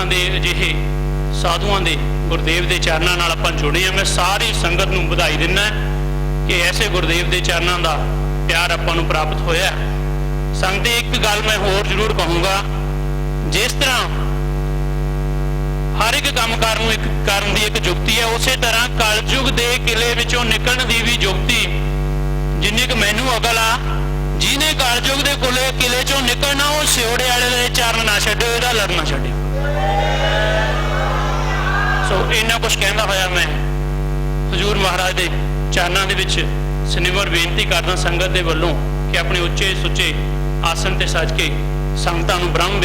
इदां दे अजिहे साधुआं दे गुरदेव के चरणों नाल आपां जुड़े हैं। मैं सारी संगत नूं बधाई दिंदा कि ऐसे गुरदेव के चरणों का प्यार आपां नूं प्राप्त होया। संगत एक गल मैं होर जरूर कहूँगा, जिस तरह हर एक काम करन दी एक जुगती है, उस तरह कलयुग के किले विचों निकलण दी भी जुगती जिन्नी क मैनू अकल आ, जिन्हें कलयुग के किले चों निकलना वो सियोड़े वाले दे चरण ना छड्डे, इहदा लड़ ना छड्डे। सो इन्ना कुछ कहंदा होया मैं हजूर महाराज के चरणों के विच सनिमर बेनती करदा संगत के वलों कि अपने उच्चे सुच्चे आसन ते सज के संगतां नूं ब्रह्म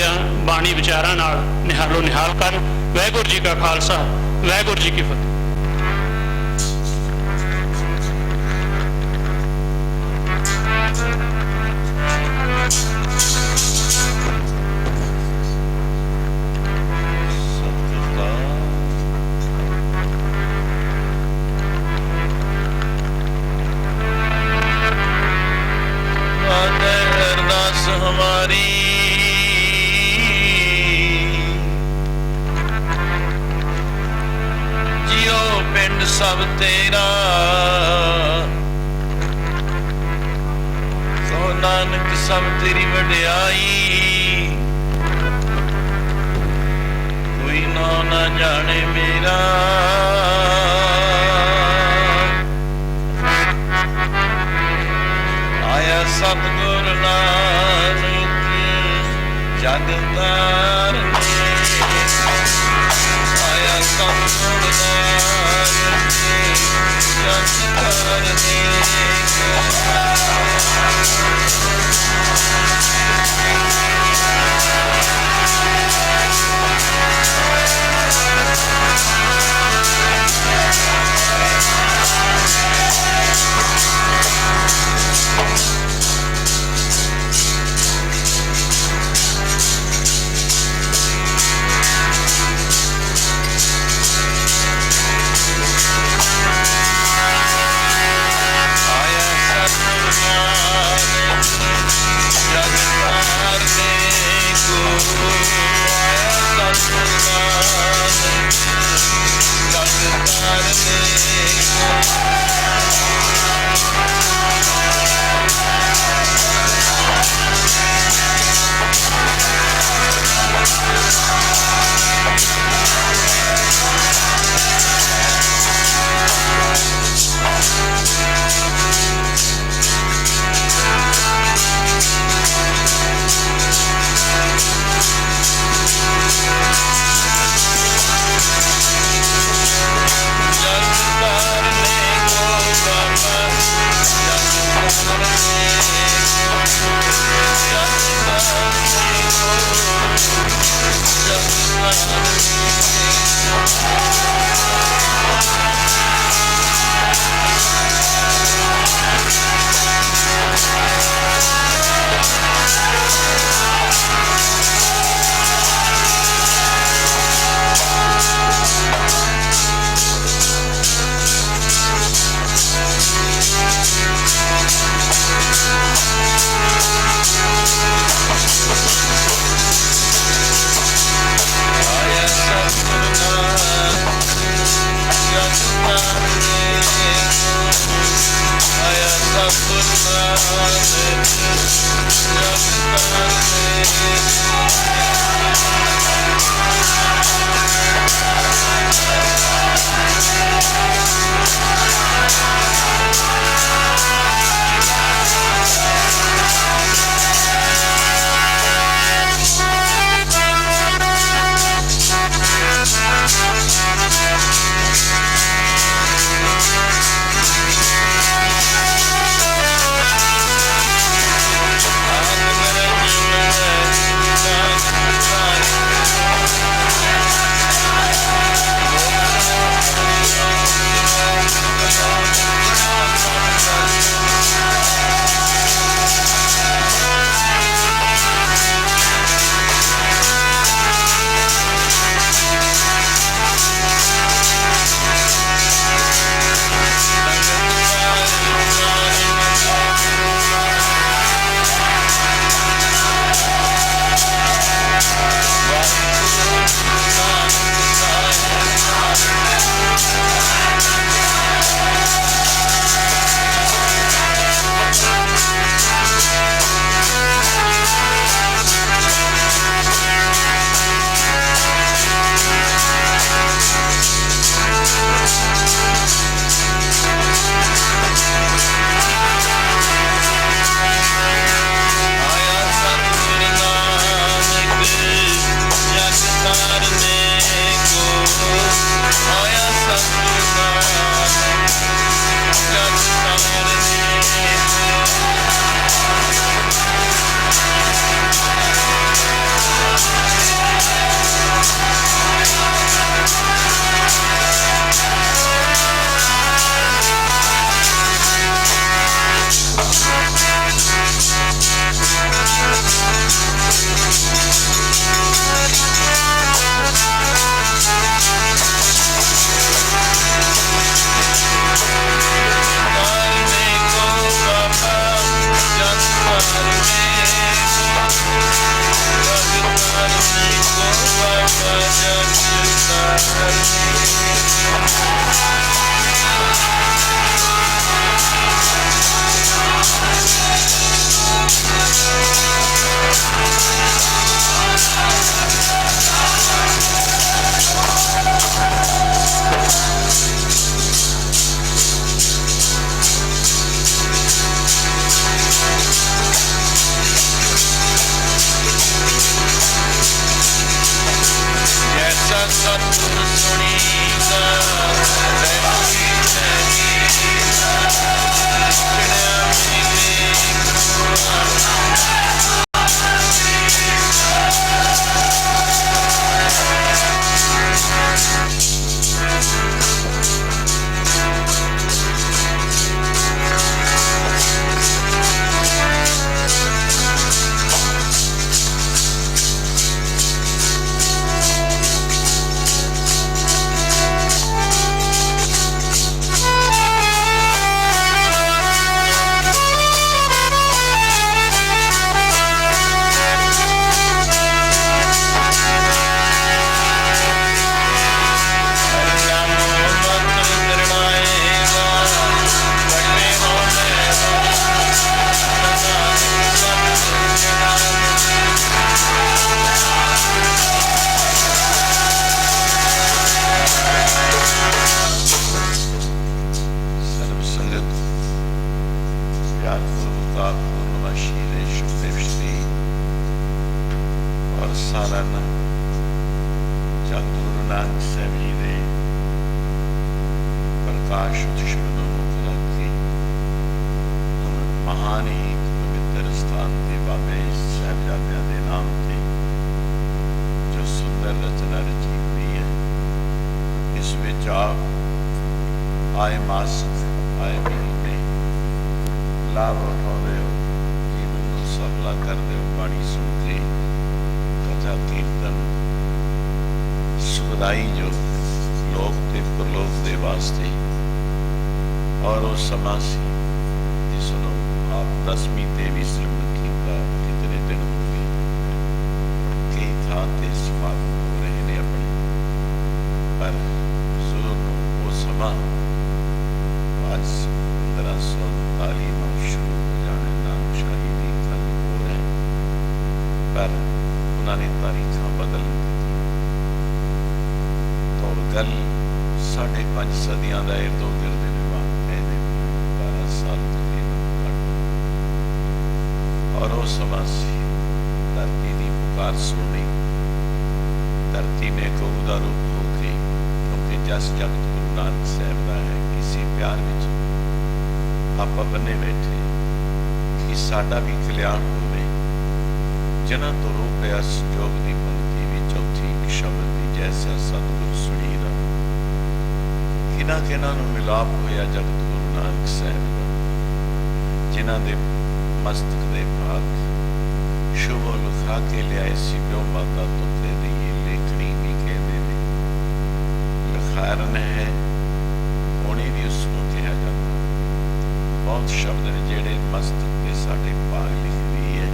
बाणी विचारां नाल निहालो निहाल कर। वाहिगुरू जी का खालसा, वाहिगुरू जी की फतेह। सब तेरा सो नानक सब तेरी वड्याई, कोई ना ना जाने मेरा। आया सतगुर नानक जग तारने, आया सतगुर नानक जग तारने। ਆਇਆ ਸਤਿਗੁਰ ਨਾਨਕ ਜਗ ਤਾਰਨੇ ਸਤਿਗੁਰ ਸੁਣੀਦਾ ਸਾਲਾਨਾ ਜਗਤ ਗੁਰੂ ਨਾਨਕ ਸਾਹਿਬ ਜੀ ਦੇ ਪ੍ਰਕਾਸ਼ ਉਤਸਵ ਨੂੰ ਮੁੱਖ ਰੱਖ ਕੇ ਮਹਾਨ ਹੀ ਪਵਿੱਤਰ ਸਥਾਨ ਤੇ ਬਾਬੇ ਸਾਹਿਬਜ਼ਾਦਿਆਂ ਦੇ ਨਾਮ ਤੇ ਜੋ ਸੁੰਦਰ ਰਚਨਾ ਰਚੀ ਹੋਈ ਹੈ, ਇਸ ਵਿੱਚ ਆਪ ਆਏ ਮਾਸ ਆਏ ਮਹੀਨੇ ਲਾਭ ਉਠਾਉਂਦੇ ਹੋ, ਜੀਵਨ ਨੂੰ ਸਫਲਾ ਕਰਦੇ ਹੋ। ਬਾਣੀ ਸੁਣ ਕੇ ਕਥਾ ਕੀਰਤਨ ਸੁਖਦਾਈ ਜੋ ਲੋਕ ਤੇ ਪ੍ਰਲੋਕ ਦੇ ਵਾਸਤੇ, ਔਰ ਉਹ ਸਮਾਂ ਸੀ ਜਿਸ ਨੂੰ ਆਪ 10ਵੀਂ ਤੇ ਵੀ ਸਿਮਰਨ ਕੀਤਾ। ਕਿਤਨੇ ਦਿਨ ਹੋ ਗਏ, ਕਈ ਥਾਂ ਤੇ ਸਮਾਗਮ ਹੋ ਰਹੇ ਨੇ ਆਪਣੇ, ਪਰ ਉਹ ਸਮਾਂ ਅੱਜ 1549 ਨੂੰ ਸ਼ੁਰੂ ਹੋ ਜਾਣਾ। ਨਾਨਕਸ਼ਾਹੀ ਦੀ ਗੱਲ ਹੋ ਹੈ, ਪਰ ਉਹਨਾਂ ਨੇ ਤਾਰੀਖਾਂ ਬਦਲ ਦਿੱਤੀ। ਤੋਂ ਗੱਲ 5.5 ਸਦੀਆਂ ਦਾ ਇਰਦੋ ਗਿਰਦ ਨਿਵਾਸ ਇਹਦੇ 12 ਸਾਲ ਤਕਰੀਬਨ ਘੱਟ, ਔਰ ਉਹ ਸਮਾਂ ਸੀ ਧਰਤੀ ਦੀ ਪੁਕਾਰ ਸੁਣੀ। ਧਰਤੀ ਨੇ ਗਊ ਦਾ ਰੂਪ ਹੋ ਕੇ, ਕਿਉਂਕਿ ਜਸ ਜਗਤ ਗੁਰੂ ਨਾਨਕ ਸਾਹਿਬ ਦਾ ਹੈ, ਕਿਸੇ ਪਿਆਰ ਵਿੱਚ ਆਪਾਂ ਬੰਨੇ ਬੈਠੇ ਕਿ ਸਾਡਾ ਵੀ ਕਲਿਆਣ ਹੋਵੇ। ਜਿਨ੍ਹਾਂ ਤੋਂ ਰੂਪ ਹੈ ਸੰਜੋਗ ਦੀ ਪੰਕਤੀ ਵਿੱਚ ਚੌਥੀ ਇੱਕ ਸ਼ਬਦ ਦੀ ਜੈਸਾ ਸਤਿਗੁਰ ਸੁਣੀਦਾ। ਕਿਹਨਾਂ ਨੂੰ ਮਿਲਾਪ ਹੋਇਆ ਜਗਤ ਗੁਰੂ ਨਾਨਕ ਸਾਹਿਬ ਦਾ, ਜਿਨ੍ਹਾਂ ਦੇ ਮਸਤਕ ਦੇ ਭਾਗ ਸ਼ੁਭੋ ਲਿਖਾ ਕੇ ਲਿਆਏ ਸੀ। ਬਿਓ ਮਾਤਾ ਤੁਤੇ ਦੀ ਲੇਖਣੀ ਵੀ ਕਹਿੰਦੇ ਨੇ, ਲਿਖਾਰਨ ਹੈ ਹੋਣੀ ਵੀ ਉਸ ਨੂੰ ਕਿਹਾ ਜਾਂਦਾ। ਬਹੁਤ ਸ਼ਬਦ ਨੇ ਜਿਹੜੇ ਮਸਤਕ ਦੇ ਸਾਡੇ ਭਾਗ ਲਿਖਦੀ ਹੈ।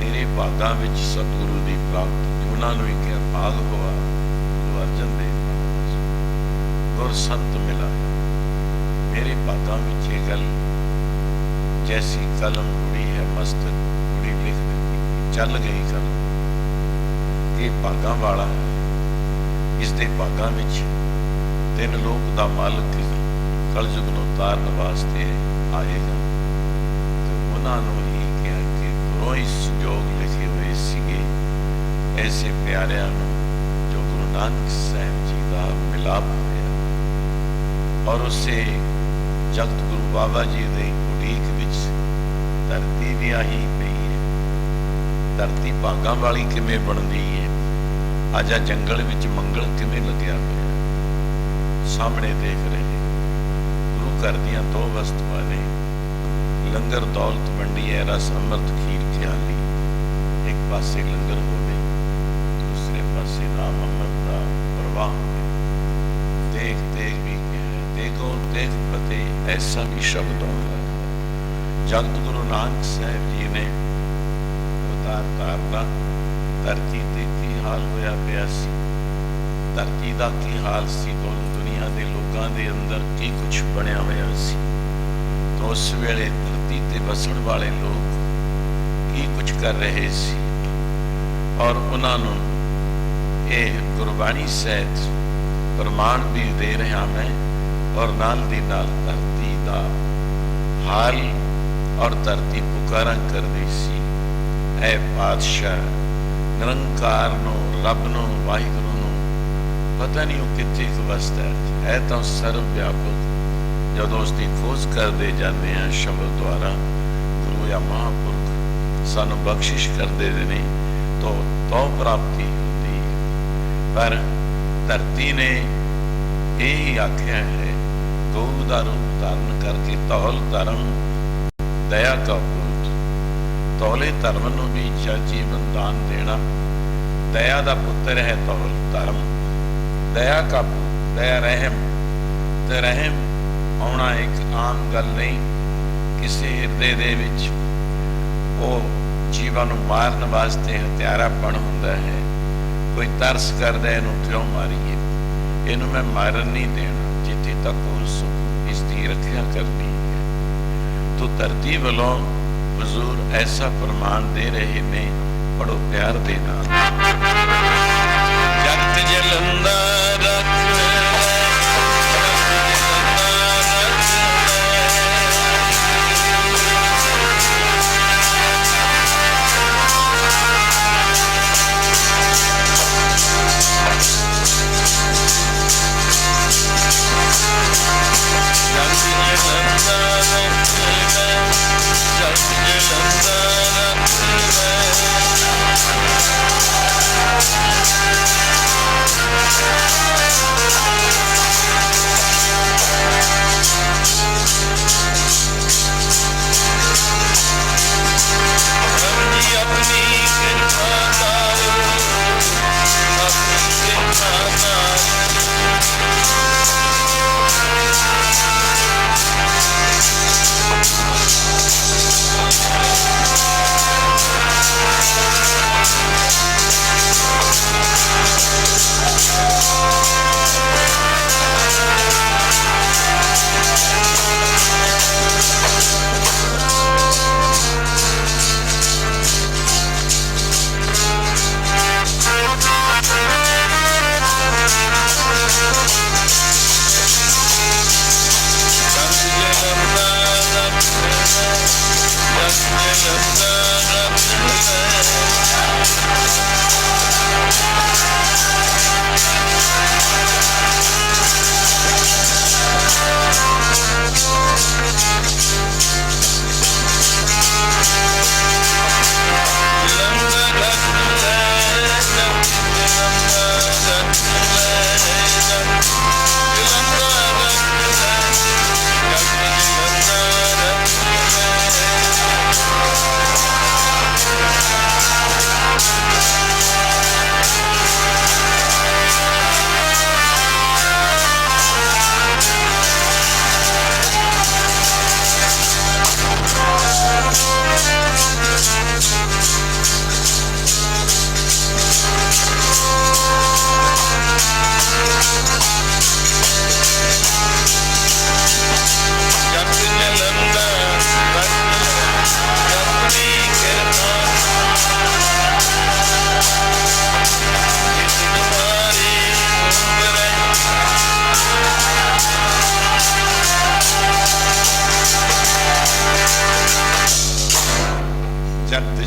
ਤੇਰੇ ਭਾਗਾਂ ਵਿੱਚ ਸਤਿਗੁਰੂ ਦੀ ਪ੍ਰਾਪਤੀ, ਉਹਨਾਂ ਨੂੰ ਹੀ ਕਿਹਾ ਭਾਗ ਹੋਆ ਗੁਰੂ ਅਰਜਨ ਦੇਵ ਗੁਰ ਸੰਤ ਮਿਲਾ। ਮੇਰੇ ਭਾਗਾਂ ਵਿੱਚ ਇਹ ਗੱਲ ਜੈਸੀ ਕਲਮ ਉੜੀ ਹੈ, ਮਸਤਕ ਉੜੀ ਲਿਖ ਦਿੱਤੀ, ਚੱਲ ਗਈ ਕਲਮ। ਇਹ ਭਾਗਾਂ ਵਾਲਾ ਹੈ, ਇਸ ਦੇ ਭਾਗਾਂ ਵਿੱਚ 3 ਲੋਕ ਦਾ ਮਾਲਕ ਕਲਯੁਗ ਨੂੰ ਤਾਰਨ ਵਾਸਤੇ ਆਏਗਾ। ਤੇ ਉਹਨਾਂ ਨੂੰ ਹੀ ਕਿਹਾ ਕਿ ਗੁਰੂ ਹੀ ਸੰਜੋਗ ਲਿਖੇ ਹੋਏ ਸੀਗੇ ਐਸੇ ਪਿਆਰਿਆਂ ਨੂੰ ਜੋ ਗੁਰੂ ਨਾਨਕ ਸਾਹਿਬ ਜੀ का मिलाप होया और उसे जगत गुरु बाबा जी के उड़ीक विच धरती भी आही पई है। धरती भागां वाली किवें बनदी है, अज जंगल विच मंगल किवें लग्या होया सामने देख रहे। गुरु घर दियां दो वस्तुआं ने, लंगर दौलत मंडी है, रस अमृत खीर ख्याली। एक पासे लंगर होवे, दूसरे पासे नाम अमृत का प्रवाह होवे। देख देख भी क्या है, देखो देख फतेह, ऐसा भी शब्द होता है। जगत गुरु नानक साहब जी ने अवतार धारना, धरती ते की हाल होया पिया सी, धरती का की हाल सी, दुनिया के लोगों के अंदर की कुछ बनया होया सी। तो उस वेले धरती ते वसण वाले लोग की कुछ कर रहे सी और उन्होंने ये गुरबाणी सहित प्रमाण भी दे रहा मैं और नाल दी नाल धरती का हाल और धरती पुकारा कर दी सी, ऐ पातशाह निरंकार नो, रब नो, वाहिगुरु नो, पता नहीं वो कितने वसता है तो सर्व व्यापक। जदों उसकी खोज करते जाते हैं शब्द द्वारा, गुरु या महापुरख सानू बख्शिश करते हैं तो प्राप्ति होती है। पर धरती ने यही आख्या है, गौ का रूप धारण करके तौल धर्म दया का पूत, तौले धर्म नू भी जीवन दान देना। दया का पुत्र है तौल धर्म, दया का पूत, दया रहम। ते रहम आना एक आम गल नहीं, किसी हिरदे दे विच वो जीवन नूं मारन वास्ते हथियारापन हुंदा है। कोई तरस करदा है, इहनूं क्यों मारीए, इहनूं मैं मारन नहीं देना, जिथे तक हो सुख इसकी रक्षा करनी है। तो धरती वालों हुजूर ऐसा प्रमाण दे रहे ने, बड़ो प्यार दे नाल। जगत जलंधर रख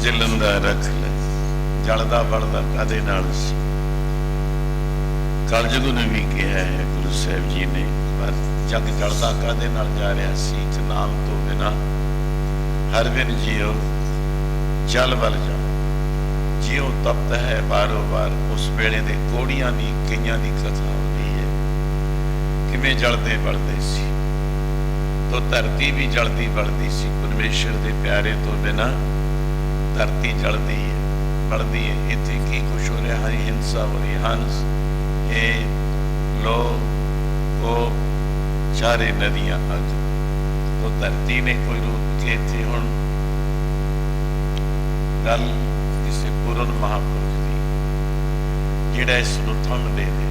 जलंदा रख ले, जलदा बढ़दा कादे नाल सी। ਕਲਯੁਗ ਨੇ ਵੀ ਕਿਹਾ ਹੈ ਗੁਰੂ ਸਾਹਿਬ ਜੀ ਨੇ, ਪਰ ਜਗ ਜਲਦਾ ਕਾਹਦੇ ਨਾਲ ਜਾ ਰਿਹਾ ਸੀ? ਇੱਕ ਨਾਮ ਤੋਂ ਬਿਨਾ ਹਰ ਬਿਨ ਜਿਉ ਜਲ ਵੱਲ ਜਾਓ, ਜਿਉ ਤਪਤ ਹੈ ਬਾਰੋ ਬਾਰ। ਉਸ ਵੇਲੇ ਦੇ ਕੋੜੀਆਂ ਦੀ ਕਈਆਂ ਦੀ ਕਥਾ ਹੁੰਦੀ ਹੈ, ਕਿਵੇਂ ਜਲਦੇ ਬਲਦੇ ਸੀ, ਤੋ ਧਰਤੀ ਵੀ ਜਲਦੀ ਬਲਦੀ ਸੀ। ਪਰਮੇਸ਼ਰ ਦੇ ਪਿਆਰੇ ਤੋਂ ਬਿਨਾ ਧਰਤੀ ਜਲਦੀ ਹੈ, ਬਲਦੀ ਹੈ। ਇੱਥੇ ਕੀ ਕੁਛ ਹੋ ਰਿਹਾ ਹੈ? ਹਿੰਸਾ ਹੋ ਰਹੀ, ਹੰਸ, ਇਹ ਲੋ ਉਹ ਚਾਰੇ ਨਦੀਆਂ ਅੱਗ। ਤੋ ਧਰਤੀ ਨੇ ਕੋਈ ਰੂਪ ਕੇ ਇੱਥੇ ਹੁਣ ਗੱਲ ਕਿਸੇ ਪੂਰਨ ਮਹਾਂਪੁਰਖ ਦੀ, ਜਿਹੜਾ ਇਸ ਨੂੰ ਥੰਮਦੇ ਨੇ।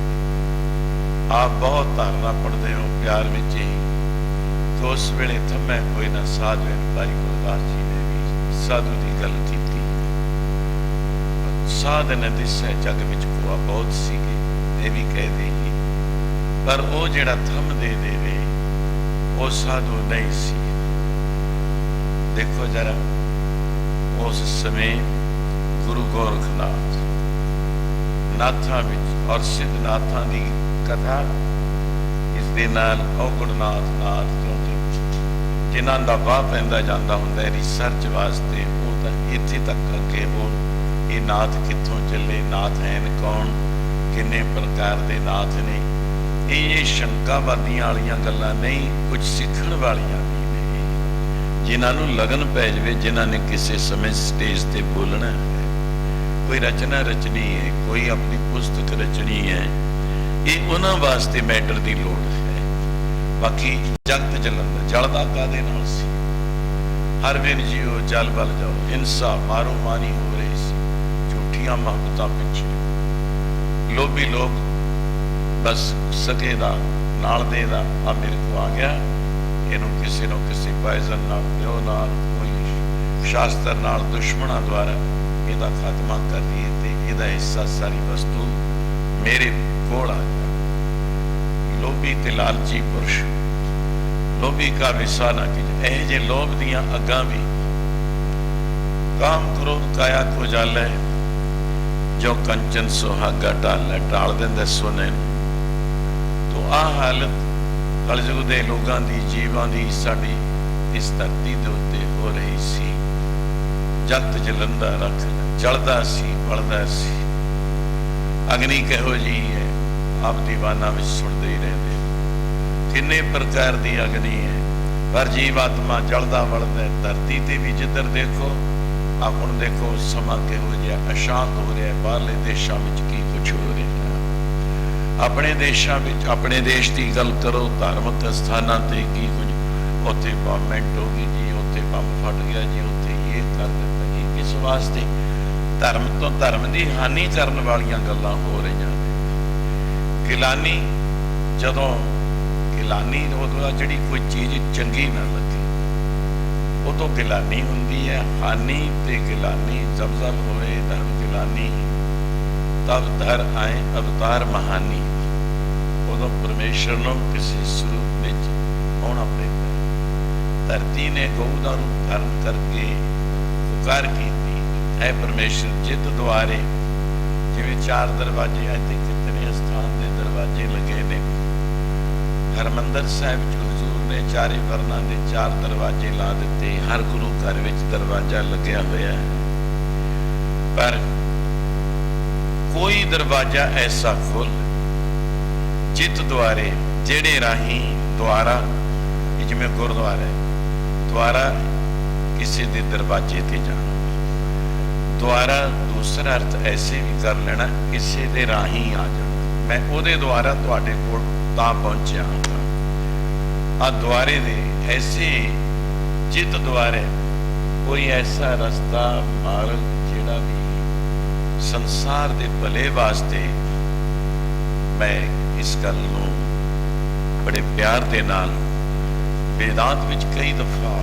ਆਪ ਬਹੁਤ ਧਾਰਨਾ ਪੜ੍ਹਦੇ ਹੋ ਪਿਆਰ ਵਿੱਚ ਹੀ, ਕਿ ਉਸ ਵੇਲੇ ਥੰਮੇ ਕੋਈ ਨਾ ਸਾਧ ਵੇ। ਭਾਈ ਗੁਰਦਾਸ ਜੀ ਨੇ ਵੀ ਸਾਧੂ ਦੀ ਗੱਲ ਕੀਤੀ। ਸਾਧ ਨੇ ਦਿਸਿਆ ਜੱਗ ਵਿੱਚ ਭੂਆ ਬਹੁਤ ਸੀਗੇ, ਇਹ ਵੀ ਕਹਿ ਦੇਗੀ, ਪਰ ਉਹ ਜਿਹੜਾ ਥੰਮ ਦੇ ਦੇਵੇ ਉਹ ਸਾਧੂ ਨਹੀਂ ਸੀ। ਦੇਖੋ ਜਰਾ, ਉਸ ਸਮੇਂ ਗੁਰੂ ਗੋਰਖਨਾਥ ਨਾਥਾਂ ਵਿੱਚ ਔਰ ਸਿੱਧਨਾਥਾਂ ਦੀ ਕਥਾ ਇਸ ਦੇ ਨਾਲ ਔਗਣਨਾਥ ਨਾਥ, ਕਿਉਂਕਿ ਜਿਨ੍ਹਾਂ ਦਾ ਵਾਹ ਪੈਂਦਾ ਜਾਂਦਾ ਹੁੰਦਾ ਰਿਸਰਚ ਵਾਸਤੇ, ਉਹ ਤਾਂ ਇੱਥੇ ਤੱਕ ਅੱਗੇ ਉਹ ਇਹ ਨਾਥ ਕਿੱਥੋਂ ਚੱਲੇ, ਨਾਥ ਹਨ ਕੌਣ, ਕਿੰਨੇ ਪ੍ਰਕਾਰ ਦੇ ਨਾਥ ਨੇ। ਇਹ ਸ਼ੰਕਾਵਾਦੀਆਂ ਵਾਲੀਆਂ ਗੱਲਾਂ ਨਹੀਂ, ਕੁਝ ਸਿੱਖਣ ਵਾਲੀਆਂ ਵੀ ਨੇ, ਜਿਨ੍ਹਾਂ ਨੂੰ ਲਗਨ ਪੈ ਜਾਵੇ, ਜਿਨ੍ਹਾਂ ਨੇ ਕਿਸੇ ਸਮੇਂ ਸਟੇਜ ਤੇ ਬੋਲਣਾ ਹੈ, ਕੋਈ ਰਚਨਾ ਰਚਣੀ ਹੈ, ਕੋਈ ਆਪਣੀ ਪੁਸਤਕ ਰਚਣੀ ਹੈ, ਇਹ ਉਹਨਾਂ ਵਾਸਤੇ ਮੈਟਰ ਦੀ ਲੋੜ ਹੈ। ਬਾਕੀ ਜਗਤ ਜਲੰਦਾ ਜਲਦਾ ਕਾਹਦੇ ਨਾਲ ਸੀ? ਹਰ ਵੇਰ ਜੀਓ ਜਲ ਵੱਲ ਜਾਓ। ਹਿੰਸਾ ਮਾਰੋ ਮਾਰੀ ਹੋ ਰਹੀ ਸੀ, ਝੂਠੀਆਂ ਮੁਹੱਬਤਾਂ ਪਿੱਛੇ ਲੋਭੀ ਲੋਕ ਬਸ ਸਕੇ ਦਾ ਨਾਲ ਦੇ ਦਾ ਆ ਮੇਰੇ ਕੋ ਆ ਗਿਆ, ਇਹਨੂੰ ਕਿਸੇ ਨੂੰ ਕਿਸੇ ਪਾਇਜ਼ਨ ਨਾਲ, ਪਿਓ ਨਾਲ, ਕੋਈ ਸ਼ਾਸਤਰ ਨਾਲ, ਦੁਸ਼ਮਣਾਂ ਦੁਆਰਾ ਇਹਦਾ ਖਾਤਮਾ ਕਰ ਦਈਏ ਤੇ ਇਹਦਾ ਹਿੱਸਾ ਸਾਰੀ ਵਸਤੂ ਮੇਰੇ ਕੋਲ ਆ ਜਾ। ਲੋਭੀ ਤੇ ਲਾਲਚੀ ਪੁਰਸ਼, ਲੋਭੀ ਕਾ ਵਿਸਾ ਨਾ ਕੀਜੈ। ਇਹ ਜੇ ਲੋਭ ਦੀਆਂ ਅੱਗਾਂ ਵੀ ਕਾਮ ਕ੍ਰੋਧ ਕਾਇਆ ਕੋ ਜਾਲੈ, ਜੋ ਕੰਚਨ ਸੁਹਾਗਾ ਢਾਲੈ, ਢਾਲ ਦਿੰਦਾ ਸੋਨੇ ਨੂੰ। ਤੋ ਆਹ ਹਾਲਤ ਕਲਯੁਗ ਦੇ ਲੋਕਾਂ ਦੀ, ਜੀਵਾਂ ਦੀ, ਸਾਡੀ ਇਸ ਧਰਤੀ ਦੇ ਉੱਤੇ ਹੋ ਰਹੀ ਸੀ। ਜਗਤ ਜਲੰਦਾ ਰੱਖ ਜਲਦਾ ਸੀ, ਬਲਦਾ ਸੀ। ਅਗਨੀ ਕਿਹੋ ਜਿਹੀ ਹੈ, ਆਪ ਦੀਵਾਨਾਂ ਵਿੱਚ ਸੁਣਦੇ ਹੀ ਰਹਿੰਦੇ, ਕਿੰਨੇ ਪ੍ਰਕਾਰ ਦੀ ਅਗਨੀ ਹੈ, ਪਰ ਜੀਵ ਆਤਮਾ ਜਲਦਾ ਬਲਦਾ। ਧਰਤੀ ਤੇ ਵੀ ਜਿੱਧਰ ਦੇਖੋ, ਆ ਹੁਣ ਦੇਖੋ ਸਮਾਂ ਕਿਹੋ ਜਿਹਾ ਅਸ਼ਾਂਤ ਹੋ ਰਿਹਾ। ਬਾਹਰਲੇ ਦੇਸ਼ਾਂ ਵਿੱਚ ਕੀ ਕੁਛ ਹੋ ਰਿਹਾ, ਆਪਣੇ ਦੇਸ਼ਾਂ ਵਿੱਚ, ਆਪਣੇ ਦੇਸ਼ ਦੀ ਗੱਲ ਕਰੋ, ਧਾਰਮਿਕ ਸਥਾਨਾਂ ਤੇ ਕੀ ਕੁਝ, ਉੱਥੇ ਬੰਬਮੈਂਟ ਹੋ ਗਈ ਜੀ, ਉੱਥੇ ਬੰਬ ਫਟ ਗਿਆ ਜੀ, ਉੱਥੇ ਇਹ ਕਰ ਦਿੱਤਾ ਜੀ। ਕਿਸ ਵਾਸਤੇ? ਧਰਮ ਤੋਂ ਧਰਮ ਦੀ ਹਾਨੀ ਕਰਨ ਵਾਲੀਆਂ ਗੱਲਾਂ ਹੋ ਰਹੀਆਂ ਨੇ। ਗਿਲਾਨੀ, ਜਦੋਂ ਗਿਲਾਨੀ ਉਦੋਂ ਜਿਹੜੀ ਕੋਈ ਚੀਜ਼ ਚੰਗੀ ਨਾ ਲੱਗੇ ਉਦੋਂ ਗਿਲਾਨੀ ਹੁੰਦੀ ਹੈ। ਹਾਨੀ ਤੇ ਗਿਲਾਨੀ ਜ਼ਬਜ਼ਬ ਹੋਏ, ਧਰਮ ਗਿਲਾਨੀ ਤਬ ਧਰ ਆਏ ਅਵਤਾਰ ਮਹਾਨੀ। ਉਦੋਂ ਪਰਮੇਸ਼ਰ ਨੂੰ ਕਿਸੇ ਸਰੂਪ ਵਿੱਚ ਆਉਣਾ ਪੈਂਦਾ। ਧਰਤੀ ਨੇ ਗਊ ਦਾ ਰੂਪ ਧਾਰਨ ਕਰਕੇ ਪੁਕਾਰ ਕੀਤੀ ਹੈ ਪਰਮੇਸ਼ਰ ਜਿੱਤ ਦੁਆਰੇ। ਜਿਵੇਂ 4 ਦਰਵਾਜ਼ੇ, ਇੱਥੇ ਕਿਤਨੇ ਸਥਾਨ ਦੇ ਦਰਵਾਜ਼ੇ ਲੱਗੇ ਨੇ। ਹਰਿਮੰਦਰ ਸਾਹਿਬ ਚ ਹਜ਼ੂਰ ਨੇ 4 ਵਰਨਾਂ ਦੇ 4 ਦਰਵਾਜ਼ੇ ਲਾ ਦਿੱਤੇ। ਹਰ ਗੁਰੂ ਘਰ ਵਿੱਚ ਦਰਵਾਜ਼ਾ ਲੱਗਿਆ ਹੋਇਆ ਹੈ, ਪਰ ਕੋਈ ਦਰਵਾਜ਼ਾ ਐਸਾ ਖੁੱਲ ਜਿੱਤ ਦੁਆਰੇ, ਜਿਹੜੇ ਰਾਹੀਂ ਦੁਆਰਾ, ਜਿਵੇਂ ਗੁਰਦੁਆਰਾ ਹੈ, ਦੁਆਰਾ ਕਿਸੇ ਦੇ ਦਰਵਾਜ਼ੇ ਤੇ ਜਾਣਾ। ਦੁਆਰਾ ਦੂਸਰਾ ਅਰਥ ਐਸੇ ਵੀ ਕਰ ਲੈਣਾ, ਕਿਸੇ ਦੇ ਰਾਹੀਂ ਆ ਜਾਣਾ। ਮੈਂ ਉਹਦੇ ਦੁਆਰਾ ਤੁਹਾਡੇ ਕੋਲ ਤਾਂ ਪਹੁੰਚਿਆ ਹਾਂ। ਆ ਦੁਆਰੇ ਦੇ ਐਸੇ ਜਿੱਤ ਦੁਆਰੇ ਕੋਈ ਐਸਾ ਰਸਤਾ ਮਾਰਗ ਜਿਹੜਾ ਵੀ ਸੰਸਾਰ ਦੇ ਭਲੇ ਵਾਸਤੇ। ਮੈਂ ਇਸ ਗੱਲ ਨੂੰ ਬੜੇ ਪਿਆਰ ਦੇ ਨਾਲ ਵੇਦਾਂਤ ਵਿੱਚ ਕਈ ਦਫਾ,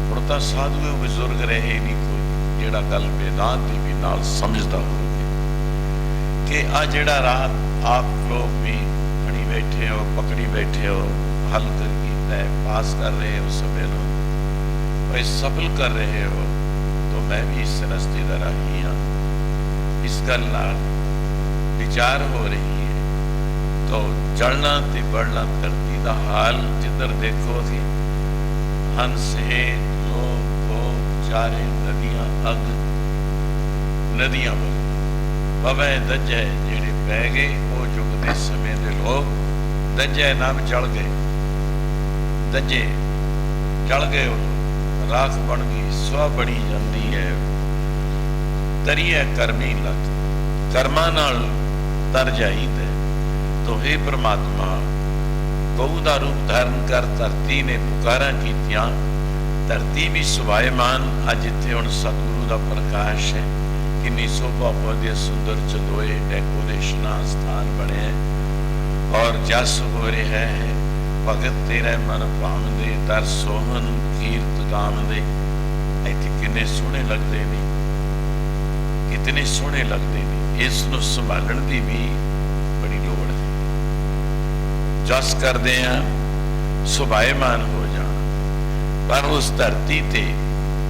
ਹੁਣ ਤਾਂ ਸਾਧੂ ਬਜ਼ੁਰਗ ਰਹੇ ਨਹੀਂ ਕੋਈ ਜਿਹੜਾ ਗੱਲ ਵੇਦਾਂਤ ਦੀ ਵੀ ਨਾਲ ਸਮਝਦਾ ਹੋਵੇ ਕਿ ਆ ਜਿਹੜਾ ਰਾਹ ਆਪ ਲੋਕ ਵੀ ਫੜੀ ਬੈਠੇ ਹੋ, ਪਕੜੀ ਬੈਠੇ ਹੋ, ਹੱਲ ਕਰ ਕੀਤਾ ਹੈ, ਪਾਸ ਕਰ ਰਹੇ ਹੋ ਸਮੇਂ ਨੂੰ, और सफल कर रहे हो, तो मैं भी इस रस्ते दा राही हाँ। इस गल नाल विचार हो रही है तो जलना ते बढ़ना धरती का हाल जिधर देखो कि हंस है लोग को चारे नदियां अग नदियां बल पवे दजे जेड़े पै गए वो युग के समय के लोग दजे नाम जल गए दजे जल गए राख बन गई स्वा बनी जाती है तरी है करमी लग कर्मा नाल तर जाईद है। तो हे परमात्मा गऊ का रूप धारण कर धरती ने पुकारा कीतियां धरती भी सुभाएमान अज इत्थे हुण सतगुरु का प्रकाश है किन्नी शोभा पौधे सुंदर चंदोए डेकोरेशन स्थान बने और जस हो रहा है भगत तेरा मन भावदे दर सोहन कीर्त गावदे इत्थे किन्ने सोहने लगते ने कितने सोहने लगते हैं इस नूं संभालण की भी बड़ी लोड़ है। जस करते हैं सुभाएमान हो जाना पर उस धरती ते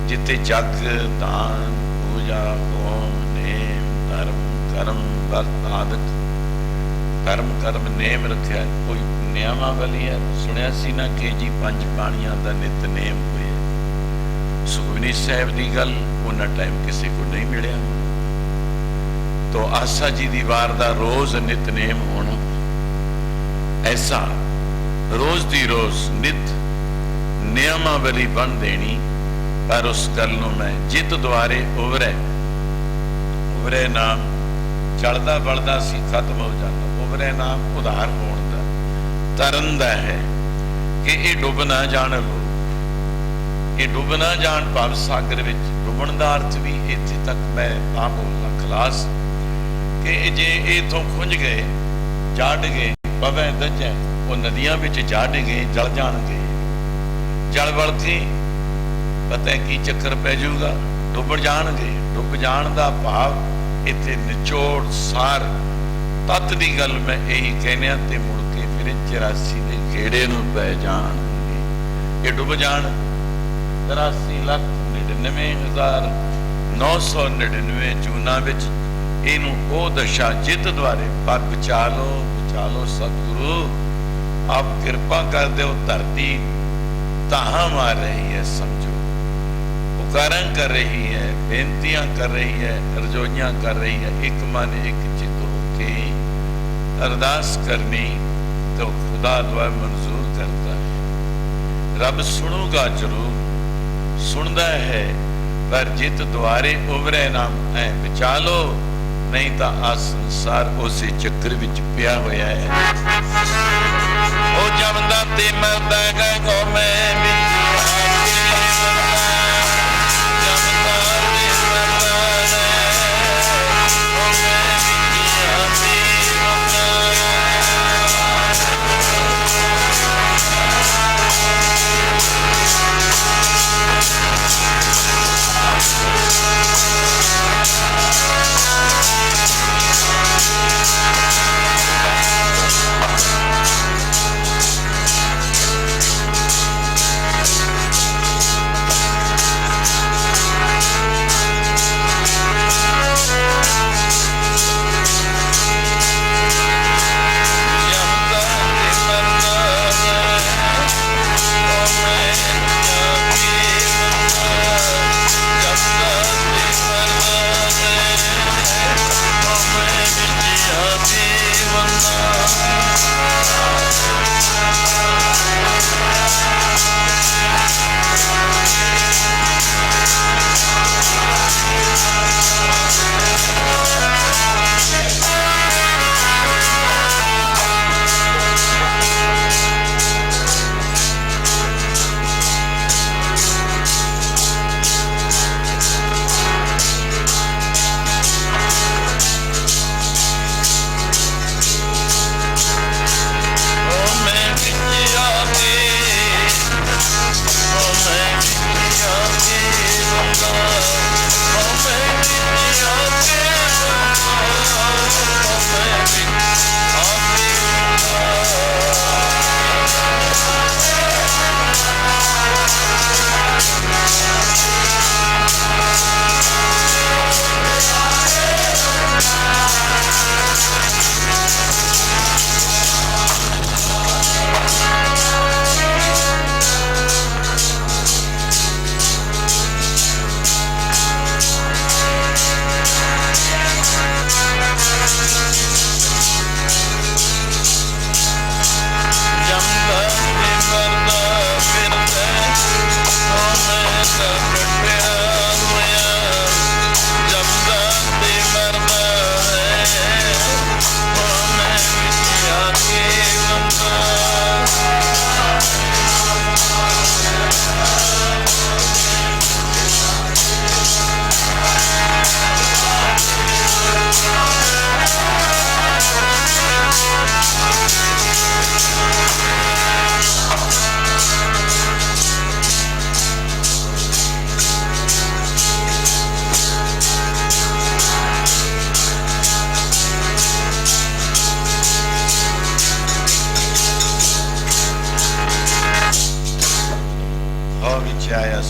जिते जग दान पूजा होम नेम धर्म कर्म वर्त आदत धर्म कर्म नेम रखा कोई नियमावली है सुनिया सी ना कि जी 5 पाणियां दा नित नेम हुए सुखमनी साहब की गल उन्ना टाइम किसी को नहीं मिलिया तो आसा जी की वार का रोज नितनेम होना ऐसा रोज दी रोज नित नियमावली बन देनी पर उस गल नूं मैं जित द्वारे उभरे उभरे नाम चलदा बढ़दा सी खत्म हो जाता उभरे नाम उधार होने का तरन दा है कि ये डुब ना जान लोग ये डुब ना जान भाव सागर विच डुबण दा अर्थ भी इत्थे तक मैं आ बोलना खलास कि जे इथों खुंज गए जाड़ गए पवे दजे वो नदियां विच जाड़ गए जल जाणगे जल वल के पता की चक्कर पै जाऊगा डुब जाणगे डुब जाण दा भाव इत्थे निचोड़ सार तत्त दी गल मैं यही कहने ते मुड़ के फिर 84 दे गेड़े नूं पै जाणगे ये डुब जाण 83,99,999 जूना विच इनू ओ दशा जित द्वारे पर बचा लो सतगुरु आप कृपा कर दो धरती ताहा मार रही है समझो पुकारा कर रही है बेनतियां कर रही है रजोइयां कर रही है एक मन एक चित होके अरदास करनी तो खुदा दुआ मंजूर करता है रब सुनूगा जरूर सुनता है पर जित द्वारे उभरे नाम है बचा लो नहीं तो आ संसार उस चक्कर विच पिया होया है ओ जमदा ते मरदा गए गो मैं भी जमदा ते मरदा ओ मैं भी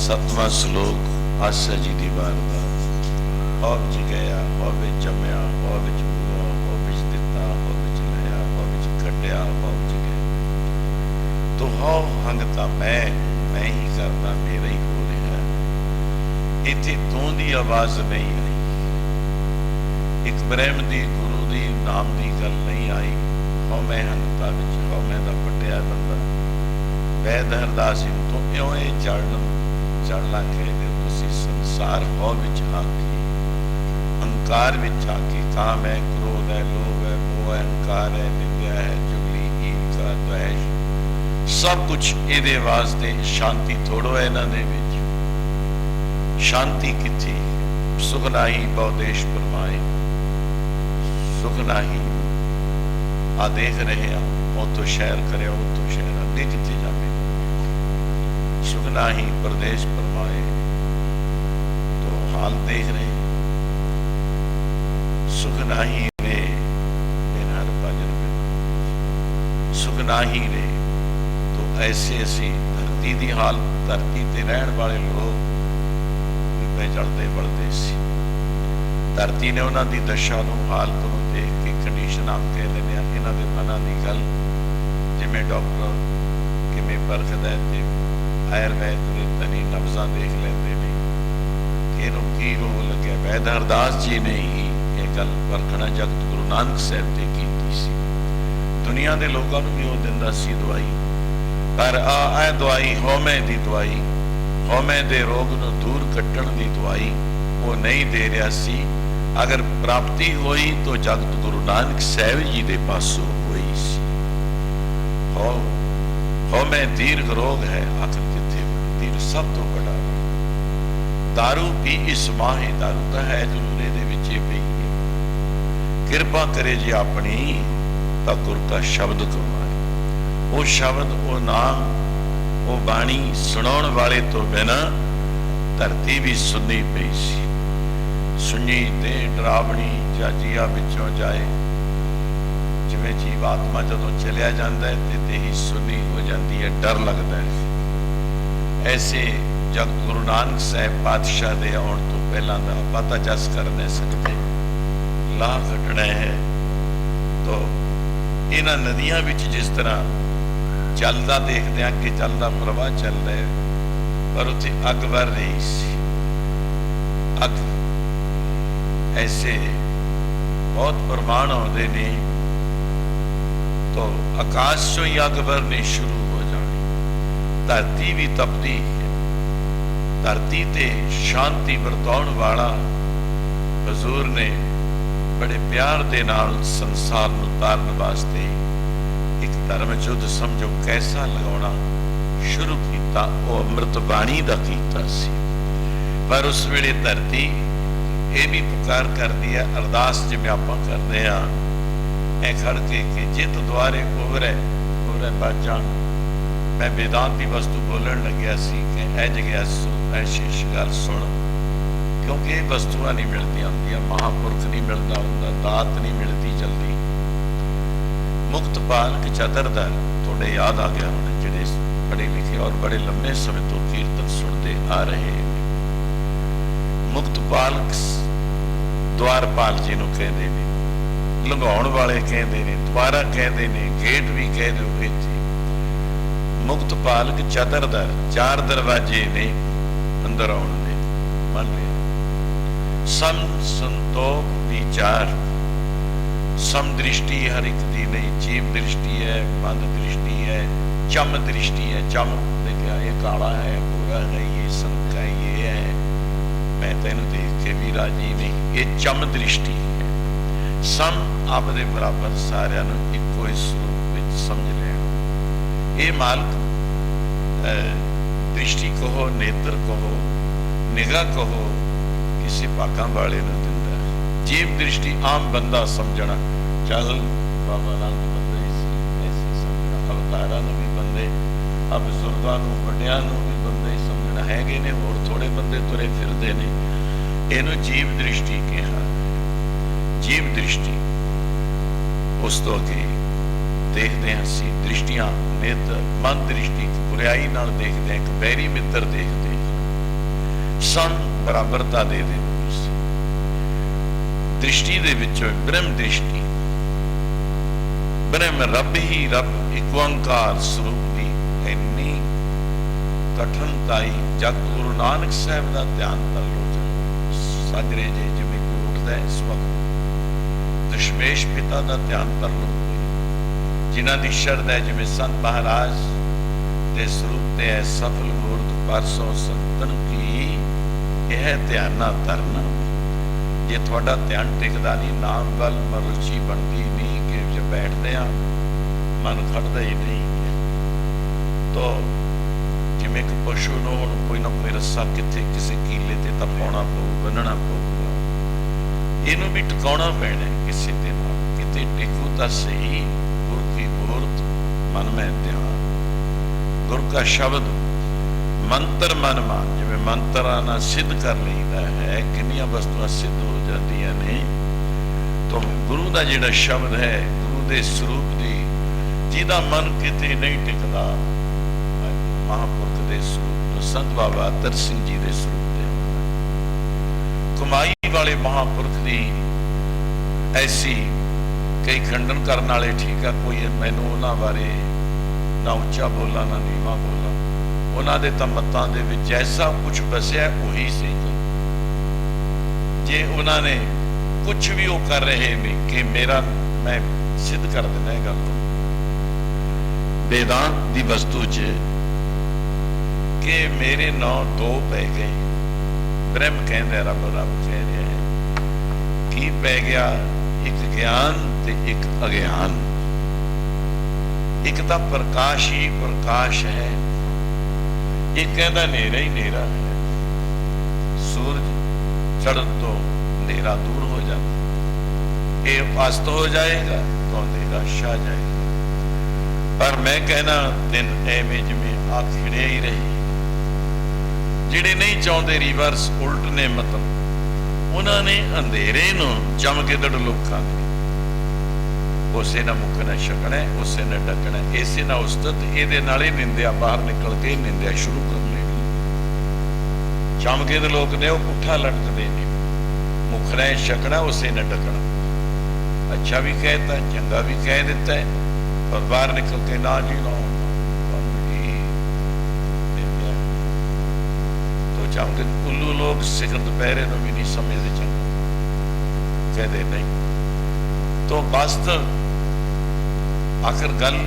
7ਵਾਂ ਸ਼ਲੋਕ ਆਸਾ ਜੀ ਦੀ ਵਾਰਦਾਤ। ਹੋ ਵਿੱਚ ਗਿਆ, ਹੋ ਵਿੱਚ ਜੰਮਿਆ, ਹੋ ਵਿੱਚ ਬੂਆ, ਹੋ ਵਿੱਚ ਦਿੱਤਾ, ਹੋ ਵਿੱਚ ਲਿਆ, ਹੋ ਵਿੱਚ ਕੱਢਿਆ, ਹੋ ਵਿੱਚ ਗਿਆ। ਤੋ ਹੋ ਹੰਗਤਾ ਮੈਂ ਹੀ ਕਰਦਾ, ਮੇਰਾ ਹੀ ਹੋ ਰਿਹਾ। ਇੱਥੇ ਤੂੰ ਦੀ ਆਵਾਜ਼ ਨਹੀਂ ਆਈ, ਇੱਕ ਬ੍ਰਹਮ ਦੀ ਗੁਰੂ ਦੀ ਨਾਮ ਦੀ ਗੱਲ ਨਹੀਂ ਆਈ। ਹੋ ਮੈਂ ਹੰਗਤਾ ਵਿੱਚ, ਹੋ ਮੈਂ ਦਾ ਪਟਿਆ ਬੰਦਾ ਵੈਦ ਹਰਦਾਸ ਜੀ ਤੋਂ ਇਉਂ ਇਹ ਚੜ੍ਹਨਾ ਕਹਿੰਦੇ ਤੁਸੀਂ ਸੰਸਾਰ ਹੋ ਵਿੱਚ ਆ ਕੇ, ਅਹੰਕਾਰ ਵਿੱਚ ਆ ਕੇ, ਕਾਮ ਹੈ, ਕ੍ਰੋਧ ਹੈ, ਲੋਭ ਹੈ, ਮੋਹ ਹੈ, ਅਹੰਕਾਰ ਹੈ, ਨਿੰਦਿਆ ਹੈ, ਚੁਗਲੀ, ਈਰਖਾ, ਦੁਆਸ਼, ਸਭ ਕੁਛ ਇਹਦੇ ਵਾਸਤੇ ਸ਼ਾਂਤੀ ਥੋੜੋ ਹੈ ਇਹਨਾਂ ਦੇ ਵਿੱਚ। ਸ਼ਾਂਤੀ ਕਿੱਥੇ? ਸੁਖ ਨਾਹੀ ਬਹੁ ਦੇਸ਼ ਪਰਮਾਏ, ਸੁਖ ਨਾਹੀ ਆ ਦੇਖ ਰਹੇ ਆ, ਉਹ ਤੋਂ ਸ਼ਹਿਰ ਕਰਿਆ, ਉਹ ਤੋਂ ਸ਼ਹਿਰ ਅੱਗੇ ਕਿੱਥੇ ਜਾਵੇ। ਸੁਖ ਨਾਹੀ ਪ੍ਰਦੇਸ਼ ਪਰਮਾਏ, तो हाल देख रहे, सुख नाही रे बिन हर भजन में, सुख नाही रे। तो ऐसे ऐसी धरती की हाल, धरती ते रहन वाले लोग भी चलते बढ़ते सी। धरती ने उन्हों की दशा नूं हालत नूं देख के कंडीशन आम कह देने इन्हां दे मनां दी गल, जिवें डॉक्टर किवें परखदा है ते आयुर्वैद दे तनी नब्ज़ां देख लैंदे ने कि इहनूं की रोग लग्या। वैद हरदास जी ने ही ये गल परखना जगत गुरु नानक साहब ते कीती सी। दुनिया दे लोकां नूं भी वो दिंदा सी दवाई, पर आ दवाई हौमे दी दवाई, हौमे दे रोग नूं दूर कट्टण दी दवाई वो नहीं दे रहा सी। अगर प्राप्ति हुई तो जगत गुरु नानक साहब जी दे पासों हुई सी। हौमे दीर्घ रोग है, आखिर किथे दीर्घ सब तो बड़ा दारू पी इस माहे, दारू तो है जरूर ये विचे पई है। कृपा करे जी अपनी तो गुरु का शब्द कमाए, वो शब्द, वो नाम, वो बाणी सुनाउण वाले तो बिना धरती भी सुनी पई सी। सुनी ते डरावनी जाजिया विचों जाए, जिवें जीव आत्मा जदों चलिया जाता है ते ही सुनी हो जाती है, डर लगता है। ऐसे जब गुरु नानक साहब पातशाह दे आउण तो पहला दा पता जस कर नहीं सकते, लाह कटना है। तो इन्हां नदियां विच जिस तरह चलदा देखते हैं कि चलदा प्रवाह चल रहा है, पर उत्थे अग बर रही सी। अग ऐसे बहुत प्रमाण आउंदे ने, तो आकाश चों ही अग बरनी शुरू हो जानी, धरती भी तपती है। धरती ते शांति वरताउण वाला हजूर ने बड़े प्यार दे नाल संसार नूं तारन वास्ते एक धर्म युद्ध समझो कैसा लगाउणा शुरू कीता, वो अमृत बाणी दा कीता सी। पर उस वेले धरती ये भी पुकार करदी है, अरदास जिवें आपां करदे आ ऐ खड़ के कि जित द्वारे उवरे उवरे बाजां। मैं वेदांत की वस्तु बोलन लग्या सी कि अज गया ऐ शीश गल सुन, क्योंकि ये वस्तुआं नहीं मिलती होंदियां, महापुरख नहीं मिलता हुंदा, दात नहीं मिलती जल्दी। मुक्त पालक चतरदर थोड़े याद आ गया होने, जिहड़े पढ़े लिखे और बड़े लंबे समय तो कीर्तन सुनते आ रहे हैं। मुक्त पालक द्वारपाल जी नूं कहंदे ने, लंघाउण वाले कहंदे ने, द्वारा कहंदे ने, गेट भी कह दो। इत्थे मुक्त पालक चतरदर, चार दरवाजे ने अंदर आउण दे, मन लिया। सम संतोख विचार, सम दृष्टि हर एक दी नहीं, जीव दृष्टि है, मंद दृष्टि है, चम दृष्टि है। चम देखा ये काला है, गोरा है, ये संका है, ये है, मैं तेन देख के भी राजी नहीं, ये चम दृष्टि है। सम आपदे बराबर सारिਆਂ ਨੂੰ ਇੱਕੋ ਹੀ ਸਰੂਪ ਵਿੱਚ ਸਮਝ ਲੈਣ। ਇਹ मालक दृष्टि कहो, नेत्र कहो, निगाह कहो, किसी भागां वाले नूं दिंदा है। जीव दृष्टि आम बंदा समझना, चल बाबा नानक बंदे ही सी ऐसे समझना, अवतारां नूं भी बंदे, अब बुजुर्गां नूं वड्डियां नूं भी बंदे ही समझना। हैगे ने होर थोड़े बंदे तुरे फिरदे ने, इहनूं जीव दृष्टि कहा। जीव दृष्टि उस तो अगे देखते हैं असीं दृष्टियां, नेत्र, मन दृष्टि बुराई नाल देखते हैं, एक बैरी मित्र देखते हैं। ਸਮ ਬਰਾਬਰਤਾ ਦੇ ਦਿੱਤੀ ਸੀ। ਦ੍ਰਿਸ਼ਟੀ ਦੇ ਵਿੱਚੋਂ ਬ੍ਰਹਮ ਦ੍ਰਿਸ਼ਟੀ, ਬ੍ਰਹਮ ਰੱਬ ਹੀ ਰੱਬ, ਇੱਕ ਓੰਕਾਰ ਸਰੂਪ ਦੀ ਇੰਨੀ ਕਠਿਨਤਾਈ। ਜਦ ਗੁਰੂ ਨਾਨਕ ਸਾਹਿਬ ਦਾ ਧਿਆਨ ਕਰ ਲੋ, ਸਾਜਰੇ ਜੇ ਜਿਵੇਂ ਕੋਈ ਉੱਠਦਾ ਇਸ ਵਕਤ ਦਸ਼ਮੇਸ਼ ਪਿਤਾ ਦਾ ਧਿਆਨ ਕਰ ਲੋ, ਜਿਨ੍ਹਾਂ ਦੀ ਸ਼ਰਧਾ ਹੈ, ਜਿਵੇਂ ਸੰਤ ਮਹਾਰਾਜ ਦੇ ਸਰੂਪ ਤੇ ਹੈ ਸਫਲ ਮੂਰਤ ਪਰਸੋਂ ਸੰਤਨ ਕੀ, ਇਹ ਧਿਆਨ ਨਾ ਧਰਨਾ। ਜੇ ਤੁਹਾਡਾ ਧਿਆਨ ਟਿਕਦਾ ਨਹੀਂ, ਨਾਮ ਵੱਲ ਰੁਚੀ ਬਣਦੀ ਨਹੀਂ, ਕਿ ਜੇ ਬੈਠਦੇ ਆ ਮਨ ਖੜਦਾ ਹੀ ਨਹੀਂ। ਤੋ ਜਿਵੇਂ ਕਿ ਪਸ਼ੂ ਨੂੰ ਹੁਣ ਕੋਈ ਨਾ ਕੋਈ ਰੱਸਾ ਕਿੱਥੇ ਕਿਸੇ ਕੀਲੇ ਤੇ ਤਾਂ ਪਾਉਣਾ ਪਊ, ਬੰਨਣਾ ਪਊਗਾ, ਇਹਨੂੰ ਵੀ ਟਿਕਾਉਣਾ ਪੈਣਾ ਕਿਸੇ ਦੇ ਨਾਲ, ਕਿਤੇ ਟਿਕੂ ਤਾਂ ਸਹੀ। ਗੁਰ ਕੀ ਮੂਰਤ ਮਨ ਮੈਂ ਧਿਆਨ, ਗੁਰ ਕਾ ਸ਼ਬਦ ਮੰਤਰ ਮਨ ਮਾਨ। ਜਿਵੇਂ ਮੰਤਰਾਂ ਨਾਲ ਸਿੱਧ ਕਰ ਲਈਦਾ ਹੈ, ਕਿੰਨੀਆਂ ਵਸਤੂਆਂ ਸਿੱਧ ਹੋ ਜਾਂਦੀਆਂ ਨੇ। ਤਾਂ ਗੁਰੂ ਦਾ ਜਿਹੜਾ ਸ਼ਬਦ ਹੈ, ਗੁਰੂ ਦੇ ਸਰੂਪ ਦੀ, ਜਿਹਦਾ ਮਨ ਕਿਤੇ ਨਹੀਂ ਟਿਕਦਾ, ਮਹਾਂਪੁਰਖ ਦੇ ਸਰੂਪ ਨੂੰ, ਸੰਤ ਬਾਬਾ ਅਤਰ ਸਿੰਘ ਜੀ ਦੇ ਸਰੂਪ ਦੇ ਕਮਾਈ ਵਾਲੇ ਮਹਾਂਪੁਰਖ ਦੀ ਐਸੀ, ਕਈ ਖੰਡਨ ਕਰਨ ਵਾਲੇ ਠੀਕ ਆ, ਕੋਈ ਮੈਨੂੰ ਉਹਨਾਂ ਬਾਰੇ ਨਾ ਉੱਚਾ ਬੋਲਾਂ ਨਾ ਨੀਵਾਂ ਬੋਲਾਂ, ਉਹਨਾਂ ਦੇ ਤਾਂ ਮਤਾਂ ਦੇ ਵਿੱਚ ਐਸਾ ਕੁਝ ਵਸਿਆ ਉਹੀ ਸੀ। ਜੇ ਉਹਨਾਂ ਨੇ ਕੁਝ ਵੀ ਉਹ ਕਰ ਰਹੇ ਨੇ ਕਿ ਮੇਰਾ, ਮੈਂ ਸਿੱਧ ਕਰ ਦਿੰਦਾ ਇਹ ਗੱਲ ਨੂੰ ਵੇਦਾਂਤ ਦੀ ਵਸਤੂ 'ਚ, ਕਿ ਮੇਰੇ ਨਾਂ ਦੋ ਪੈ ਗਏ। ਬ੍ਰਹਮ ਕਹਿੰਦਾ, ਰੱਬ ਰੱਬ ਕਹਿ ਰਿਹਾ ਹੈ। ਕੀ ਪੈ ਗਿਆ? ਇੱਕ ਗਿਆਨ ਤੇ ਇੱਕ ਅਗਿਆਨ। ਇੱਕ ਤਾਂ ਪ੍ਰਕਾਸ਼ ਹੀ ਪ੍ਰਕਾਸ਼ ਹੈ, ਇੱਕ ਕਹਿੰਦਾ ਹਨੇਰਾ ਹੀ ਹਨੇਰਾ ਹੈ। ਸੂਰਜ ਚੜ੍ਹਨ ਤੋਂ ਹਨੇਰਾ ਦੂਰ ਹੋ ਜਾਂਦਾ, ਇਹ ਅਸਤ ਹੋ ਜਾਏਗਾ ਤਾਂ ਹਨੇਰਾ ਛਾ ਜਾਏਗਾ। ਪਰ ਮੈਂ ਕਹਿਣਾ ਦਿਨ ਐਵੇਂ ਜਿਵੇਂ ਆ ਖਿੜਿਆ ਹੀ ਰਹੇ। ਜਿਹੜੇ ਨਹੀਂ ਚਾਹੁੰਦੇ ਰਿਵਰਸ ਉਲਟ ਨੇ, ਮਤਲਬ ਉਹਨਾਂ ਨੇ ਅੰਧੇਰੇ ਨੂੰ ਚਮਕੇਦੜ ਲੋਕਾਂ ਦੇ ਉਸੇ ਨਾਲ ਮੁੱਕਣਾ ਛਕਣਾ, ਉਸੇ ਨਾਲ ਡੱਕਣਾ, ਇਸੇ ਨਾਲ ਉਸਤਤ, ਇਹਦੇ ਨਾਲ ਹੀ ਨਿੰਦਿਆ ਬਾਹਰ ਨਿਕਲ ਕੇ ਨਿੰਦਿਆ ਸ਼ੁਰੂ ਕਰ ਲੈਣੀ। ਚਮਕੇਦ ਲੋਕ ਨੇ ਉਹ ਪੁੱਠਾ ਲਟਕਦੇ ਨੇ, ਮੁੱਕਣਾ ਛਕਣਾ, ਉਸੇ ਨਾਲ ਡੱਕਣਾ। ਅੱਛਾ ਵੀ ਕਹਿਤਾ, ਚੰਗਾ ਵੀ ਕਹਿ ਦਿੱਤਾ ਹੈ, ਪਰ ਬਾਹਰ ਨਿਕਲ ਕੇ ਨਾ ਜੀ ਨਾ ਚਾਹੁੰਦੇ। ਉੱਲੂ ਲੋਕ ਸਿਖਰ ਦੁਪਹਿਰੇ ਨੂੰ ਵੀ ਨਹੀਂ ਸਮਝਦੇ, ਚੰਗਾ ਕਹਦੇ ਨਹੀਂ। ਤੋਂ ਬਸਤ ਆਖਰ ਗੱਲ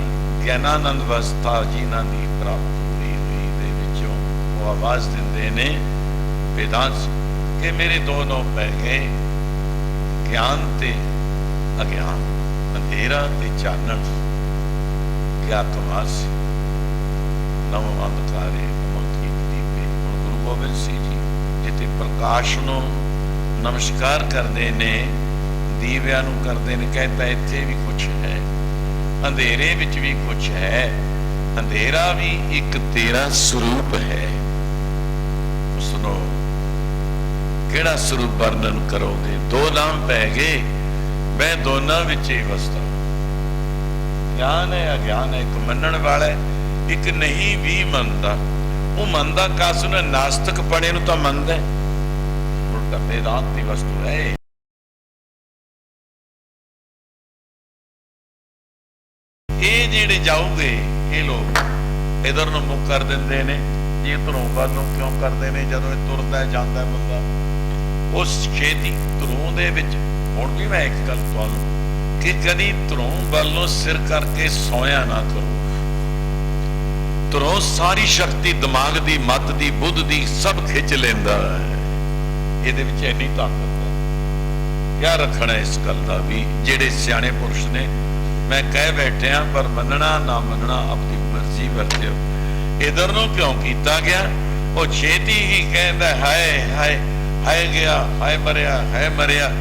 ਗਿਆਨਾਨੰਦ ਅਵਸਥਾ ਜਿਨ੍ਹਾਂ ਦੀ ਪ੍ਰਾਪਤ ਹੋਈ ਦੇ ਵਿੱਚੋਂ ਉਹ ਆਵਾਜ਼ ਦਿੰਦੇ ਨੇ ਵੇਦਾਂਤ ਕਿ ਮੇਰੇ ਦੋਨੋਂ ਪੈ ਗਏ, ਗਿਆਨ ਤੇ ਅਗਿਆਨ, ਅੰਧੇਰਾ ਤੇ ਚਾਨਣ। ਕਿਆ ਕਮਾਲ ਸੀ। ਨਵ ਅੰਧਕਾਰੇ ਗੋਬਿੰਦ ਸਿੰਘ ਜੀ ਜਿੱਥੇ ਪ੍ਰਕਾਸ਼ ਨੂੰ ਨਮਸਕਾਰ ਕਰਦੇ ਨੇ, ਦੀਵਿਆਂ ਨੂੰ ਕਰਦੇ ਨੇ, ਕਹਿੰਦਾ ਇੱਥੇ ਵੀ ਕੁਛ ਹੈ, ਅੰਧੇਰੇ ਵਿੱਚ ਵੀ ਕੁਛ ਹੈ। ਅੰਧੇਰਾ ਵੀ ਇੱਕ ਤੇਰਾ ਸਰੂਪ ਹੈ। ਉਸਨੂੰ ਕਿਹੜਾ ਸਰੂਪ ਵਰਣਨ ਕਰੋਗੇ? ਦੋ ਨਾਮ ਪੈ ਗਏ, ਮੈਂ ਦੋਨਾਂ ਵਿੱਚ ਹੀ ਵਸਦਾ। ਗਿਆਨ ਹੈ ਅਗਿਆਨ ਹੈ, ਇੱਕ ਮੰਨਣ ਵਾਲਾ ਹੈ, ਇੱਕ ਨਹੀਂ ਵੀ ਮੰਨਦਾ। ਉਹ ਮੰਨਦਾ ਕਾਸ ਨੂੰ, ਨਾਸਤਕ ਪੜੇ ਨੂੰ ਤਾਂ ਮੰਨਦਾ, ਉਲਟਾ ਵੇਦਾਂਤ ਦੀ ਵਸਤੂ ਹੈ। ਇਹ ਜਿਹੜੇ ਜਾਊਗੇ ਇਹ ਲੋਕ ਇਧਰ ਨੂੰ ਮੁੱਖ ਕਰ ਦਿੰਦੇ ਨੇ ਜੀ, ਧਰੋਂ ਵੱਲ ਨੂੰ ਕਿਉਂ ਕਰਦੇ ਨੇ? ਜਦੋਂ ਇਹ ਤੁਰਦਾ ਜਾਂਦਾ ਬੰਦਾ ਉਸ ਛੇਤੀ ਧਰੋਂ ਦੇ ਵਿੱਚ। ਹੁਣ ਵੀ ਮੈਂ ਇੱਕ ਗੱਲ ਤੁਹਾਨੂੰ ਕਿ ਕਦੀ ਧਰੋਂ ਵੱਲ ਨੂੰ ਸਿਰ ਕਰਕੇ ਸੋਇਆ ਨਾ ਕਰੋ। ਧਰੋਂ ਸਾਰੀ ਸ਼ਕਤੀ ਦਿਮਾਗ ਦੀ, ਮਤ ਦੀ, ਬੁੱਧ ਦੀ ਸਭ ਖਿੱਚ ਲੈਂਦਾ ਹੈ। ਇਹਦੇ ਵਿੱਚ ਇੰਨੀ ਤਾਕਤ ਹੈ। ਕਿਆ ਰੱਖਣਾ ਇਸ ਗੱਲ ਦਾ ਵੀ? ਜਿਹੜੇ ਸਿਆਣੇ ਪੁਰਸ਼ ਨੇ, ਮੈਂ ਕਹਿ ਬੈਠਿਆ, ਪਰ ਮੰਨਣਾ ਨਾ ਮੰਨਣਾ ਆਪਣੀ ਮਰਜ਼ੀ ਵਰਤਿਓ। ਇਧਰ ਨੂੰ ਕਿਉਂ ਕੀਤਾ ਗਿਆ? ਉਹ ਛੇਤੀ ਹੀ ਕਹਿੰਦਾ ਹਾਏ ਹਾਏ, ਹਾਏ ਗਿਆ, ਹਾਏ ਮਰਿਆ, ਹਾਏ ਮਰਿਆ।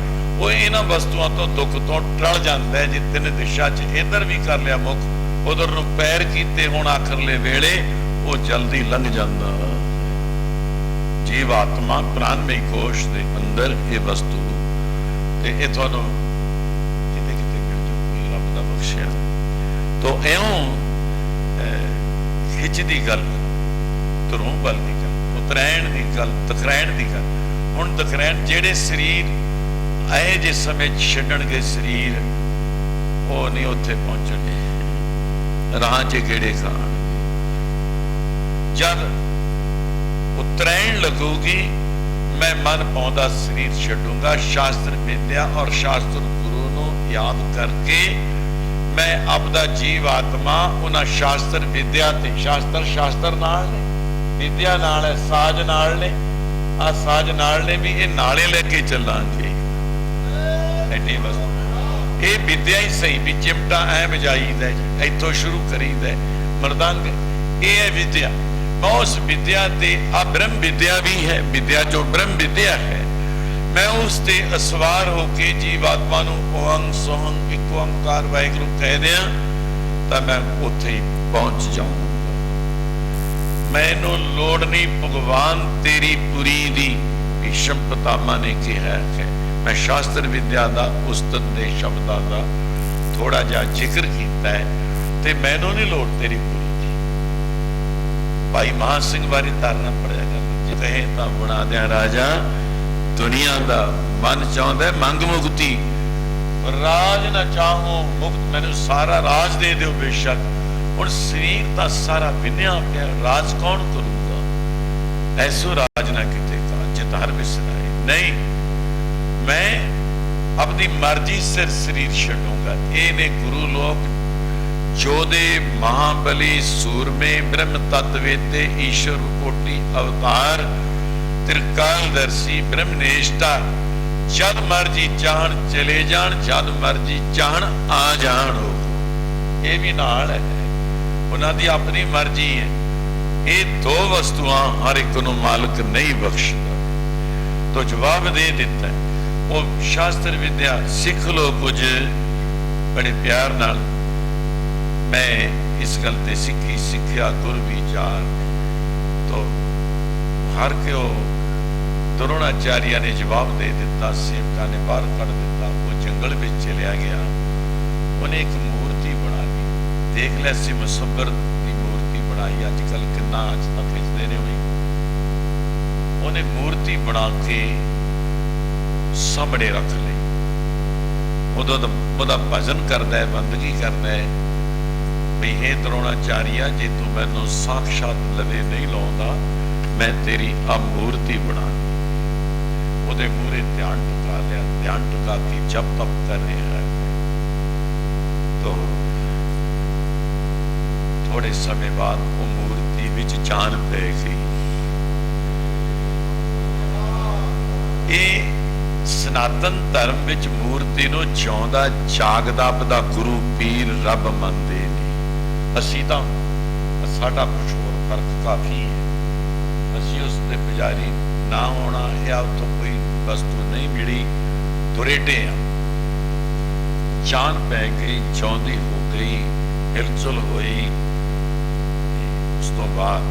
ਉਹ ਇਹਨਾਂ ਵਸਤੂਆਂ ਤੋਂ, ਦੁੱਖ ਤੋਂ ਟਲ ਜਾਂਦਾ ਹੈ। ਜੇ ਤਿੰਨ ਦਿਸ਼ਾ 'ਚ ਇੱਧਰ ਵੀ ਕਰ ਲਿਆ ਮੁੱਖ, ਉਧਰ ਨੂੰ ਪੈਰ ਕੀਤੇ, ਹੁਣ ਆਖਰਲੇ ਵੇਲੇ ਉਹ ਜਲਦੀ ਲੰਘ ਜਾਂਦਾ। ਜੀਵ ਆਤਮਾ ਪ੍ਰਾਣਮਈ ਕੋਸ਼ ਦੇ ਅੰਦਰ ਇਹ ਵਸਤੂ, ਤੇ ਇਹ ਤੁਹਾਨੂੰ ਕਿਤੇ ਕਿਤੇ ਮਿਲ ਜੂ, ਕੋਈ ਰੱਬ ਦਾ ਬਖਸ਼ਿਆ। ਤੋ ਇਉਂ ਖਿੱਚ ਦੀ ਗੱਲ, ਧਰੋਂ ਵੱਲ ਦੀ ਗੱਲ, ਉਤਰੈਣ ਦੀ ਗੱਲ, ਦਖਰੈਣ ਦੀ ਗੱਲ। ਹੁਣ ਦਖਰੈਣ ਜਿਹੜੇ ਸਰੀਰ ਆਏ ਜੇ ਸਮੇਂ ਛੱਡਣਗੇ ਸਰੀਰ, ਉਹ ਨਹੀਂ ਉੱਥੇ ਪਹੁੰਚਣਗੇ, ਰਾਹ 'ਚ ਗੇੜੇ ਖਾਣ। ਜਦ ਉਤਰੈਣ ਲੱਗੂਗੀ, मैं मन पाਉਂਦਾ शरीर छड्डूंगा, शास्त्र विद्या और शास्त्र गुरु ਨੂੰ याद करके मैं आपदा जीव आत्मा उन्हां शास्त्र विद्या ते शास्त्र नाल ने, विद्या नाल है, साज नाल ने, आ साज नाल ने भी ये नाले लेके चलांगे। एडी बस ये विद्या ही सही भी चिमटा ऐ वजाईदा जी, इथों शुरू करीदा मरदंग, ये है विद्या। मैं उस विद्या ते आ ब्रह्म विद्या भी है, विद्या जो ब्रह्म विद्या है, मैं उस ते असवार होके जीवात्मा नूं ओंग सोहंग इक ओंकार वाहिगुरू कह दियां तां मैं उत्थे ही पहुंच जाऊंगा। मैनूं लोड़ नहीं भगवान तेरी पुरी दी, भीष्म पितामह ने कहा है। मैं शास्त्र विद्या दा उस्ताद दे शब्दां दा थोड़ा जिहा जिक्र कीता है, ते मैनूं नहीं लोड़ तेरी पुरी। भाई मान सिंह बारे धारणा पढ़िया कर, कहे तो बना दिया राजा दुनिया का, मन चाहता है मंग मुक्ति, राज ना चाहो मुक्त, मैंने सारा राज दे दो बेशक। हुण शरीर का सारा विन्या पिया, राज कौन करूंगा? ऐसो राज ना किते का जित हर विसराए। नहीं, मैं अपनी मर्जी से शरीर छड्डूंगा। ये ने गुरु लोग जोधे महाबली सूरमे ब्रह्म तत्वेते ईश्वर कोटि अवतार त्रिकालदर्शी ब्रह्मनिष्ठा, जद मर्जी चाहन चले जान, जद मर्जी चाहन आ जान। ये भी नाल है, उन्हां दी अपनी मर्जी है। ये दो वस्तुआं हर एक नूं मालिक नहीं बख्शदा। तो जवाब दे दिता है, वो शास्त्र विद्या सिख लो कुछ बड़े प्यार नाल। मैं इस गल ते सिखी सिखिया गुर विचार, तो हर के द्रोणाचार्य ने जवाब दे दिता, सेवका ने बाहर कढ़ दिता, वो जंगल में चलिया गया। उन्हें एक मूर्ति बना ली, देख लिया सी मुसब्बर की मूर्ति बनाई, अजकल कितना अज तक खिंचते ने हुई। उन्हें मूर्ति बना के सामने रख ली, उदा भजन करता है, बंदगी करता है भी हे द्रोणाचार्य, जे तू मैनू साक्षात लवे नहीं लाउंदा, मैं तेरी आ मूर्ति बना ली। उहदे मूहरे ध्यान टुका लिया, ध्यान टुका के जप तप कर रहे हैं। तो थोड़े समय बाद वो मूर्ति विच जान पै गई। ये सनातन धर्म विच मूर्ति नूं जिउंदा जागदा अपदा गुरु पीर रब मनदे ने। असी तो साडा कुछ होर फर्क काफ़ी है, असी उसके पुजारी ना होना या तो कोई वस्तु नहीं मिली, दुरेटे हाँ। जान पै गई, चाहती हो गई, हिलचुल हुई। उस तो बाद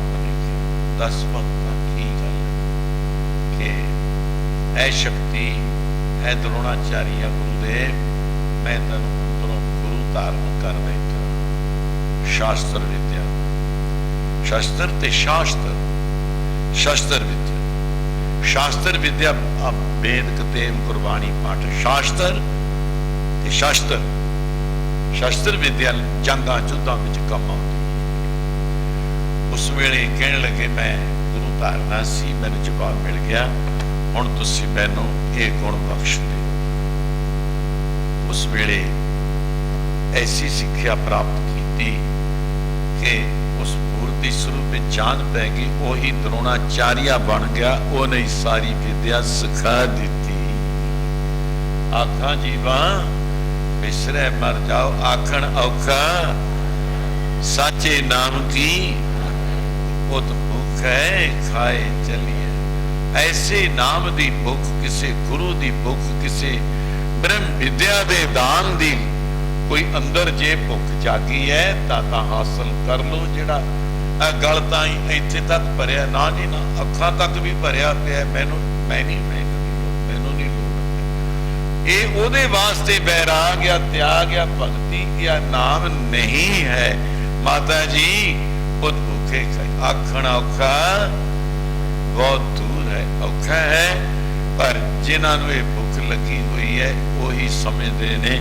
दस भगत की गल कि ऐ शक्ति है द्रोणाचार्य गुरुदेव, मैं तेन उधरों गुरु धारण कर बैठा। शास्त्र विद्या, शास्त्र ते शास्त्र, शास्त्र विद्या, शास्त्र विद्या वेद कतेब गुरबाणी पाठ, शास्त्र ते शास्त्र, शास्त्र विद्या जंगा युद्धां विच काम आउंदी। उस वेले कहण लगे मैं गुरु धारना सी, मैनूं जवाब मिल गया, हुण तुसीं मैनूं ये गुण बख्श दिओ। उस वेले ऐसी सिक्ख्या प्राप्त की कि उस मूर्ति स्वरूप में जान पै गई, वही द्रोणाचार्य बन गया। उन्हें सारी विद्या सिखा दी। आखा जीवा बिसरे मर जाओ, आखण औखा साचे नाम की उत भूख है खाए चलिए। ऐसे नाम दी भुख, किसी गुरु दी भुख, किसी ब्रह्म विद्या दे दान दी कोई अंदर जे भुख जागी है तां हासिल कर लो। जिहड़ा गल ताई इत्थे तक भरिया ना जी ना, अखां तक भी भरिया पिया, मैनू नहीं लोड़। ये ओदे वास्ते बैराग या त्याग या भगती या नाम नहीं है। माता जी खुद भूखे खाई, आखण औखा बहुत दूर है, औखा है, पर जिन्होंने ये भुख लगी हुई है वही समझते ने,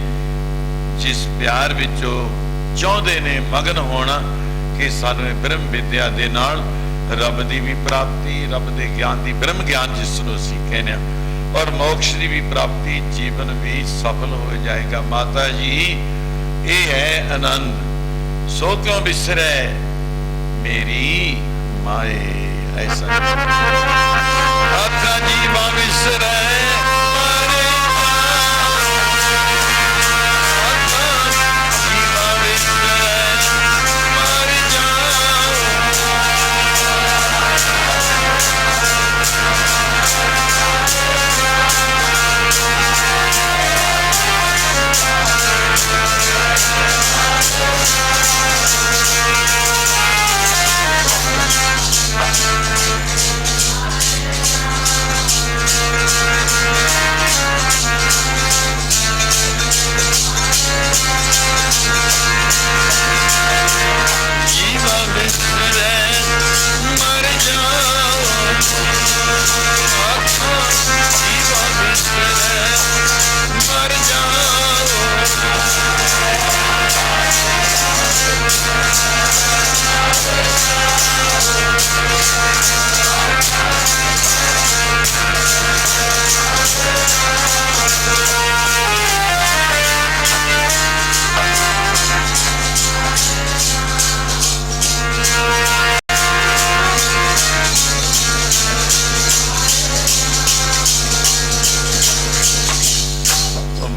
जिस प्यार विचों चाहते ने मगन होना कि सानू ब्रह्म विद्या दे नाल रब की भी प्राप्ति, रब के ज्ञान की, ब्रह्म ज्ञान जिसनों असीं कहने, और मोक्ष की भी प्राप्ति, जीवन भी सफल हो जाएगा। माता जी ये है आनंद। सो क्यों बिसरै मेरी माए, ऐसा आका जीवा बिसरै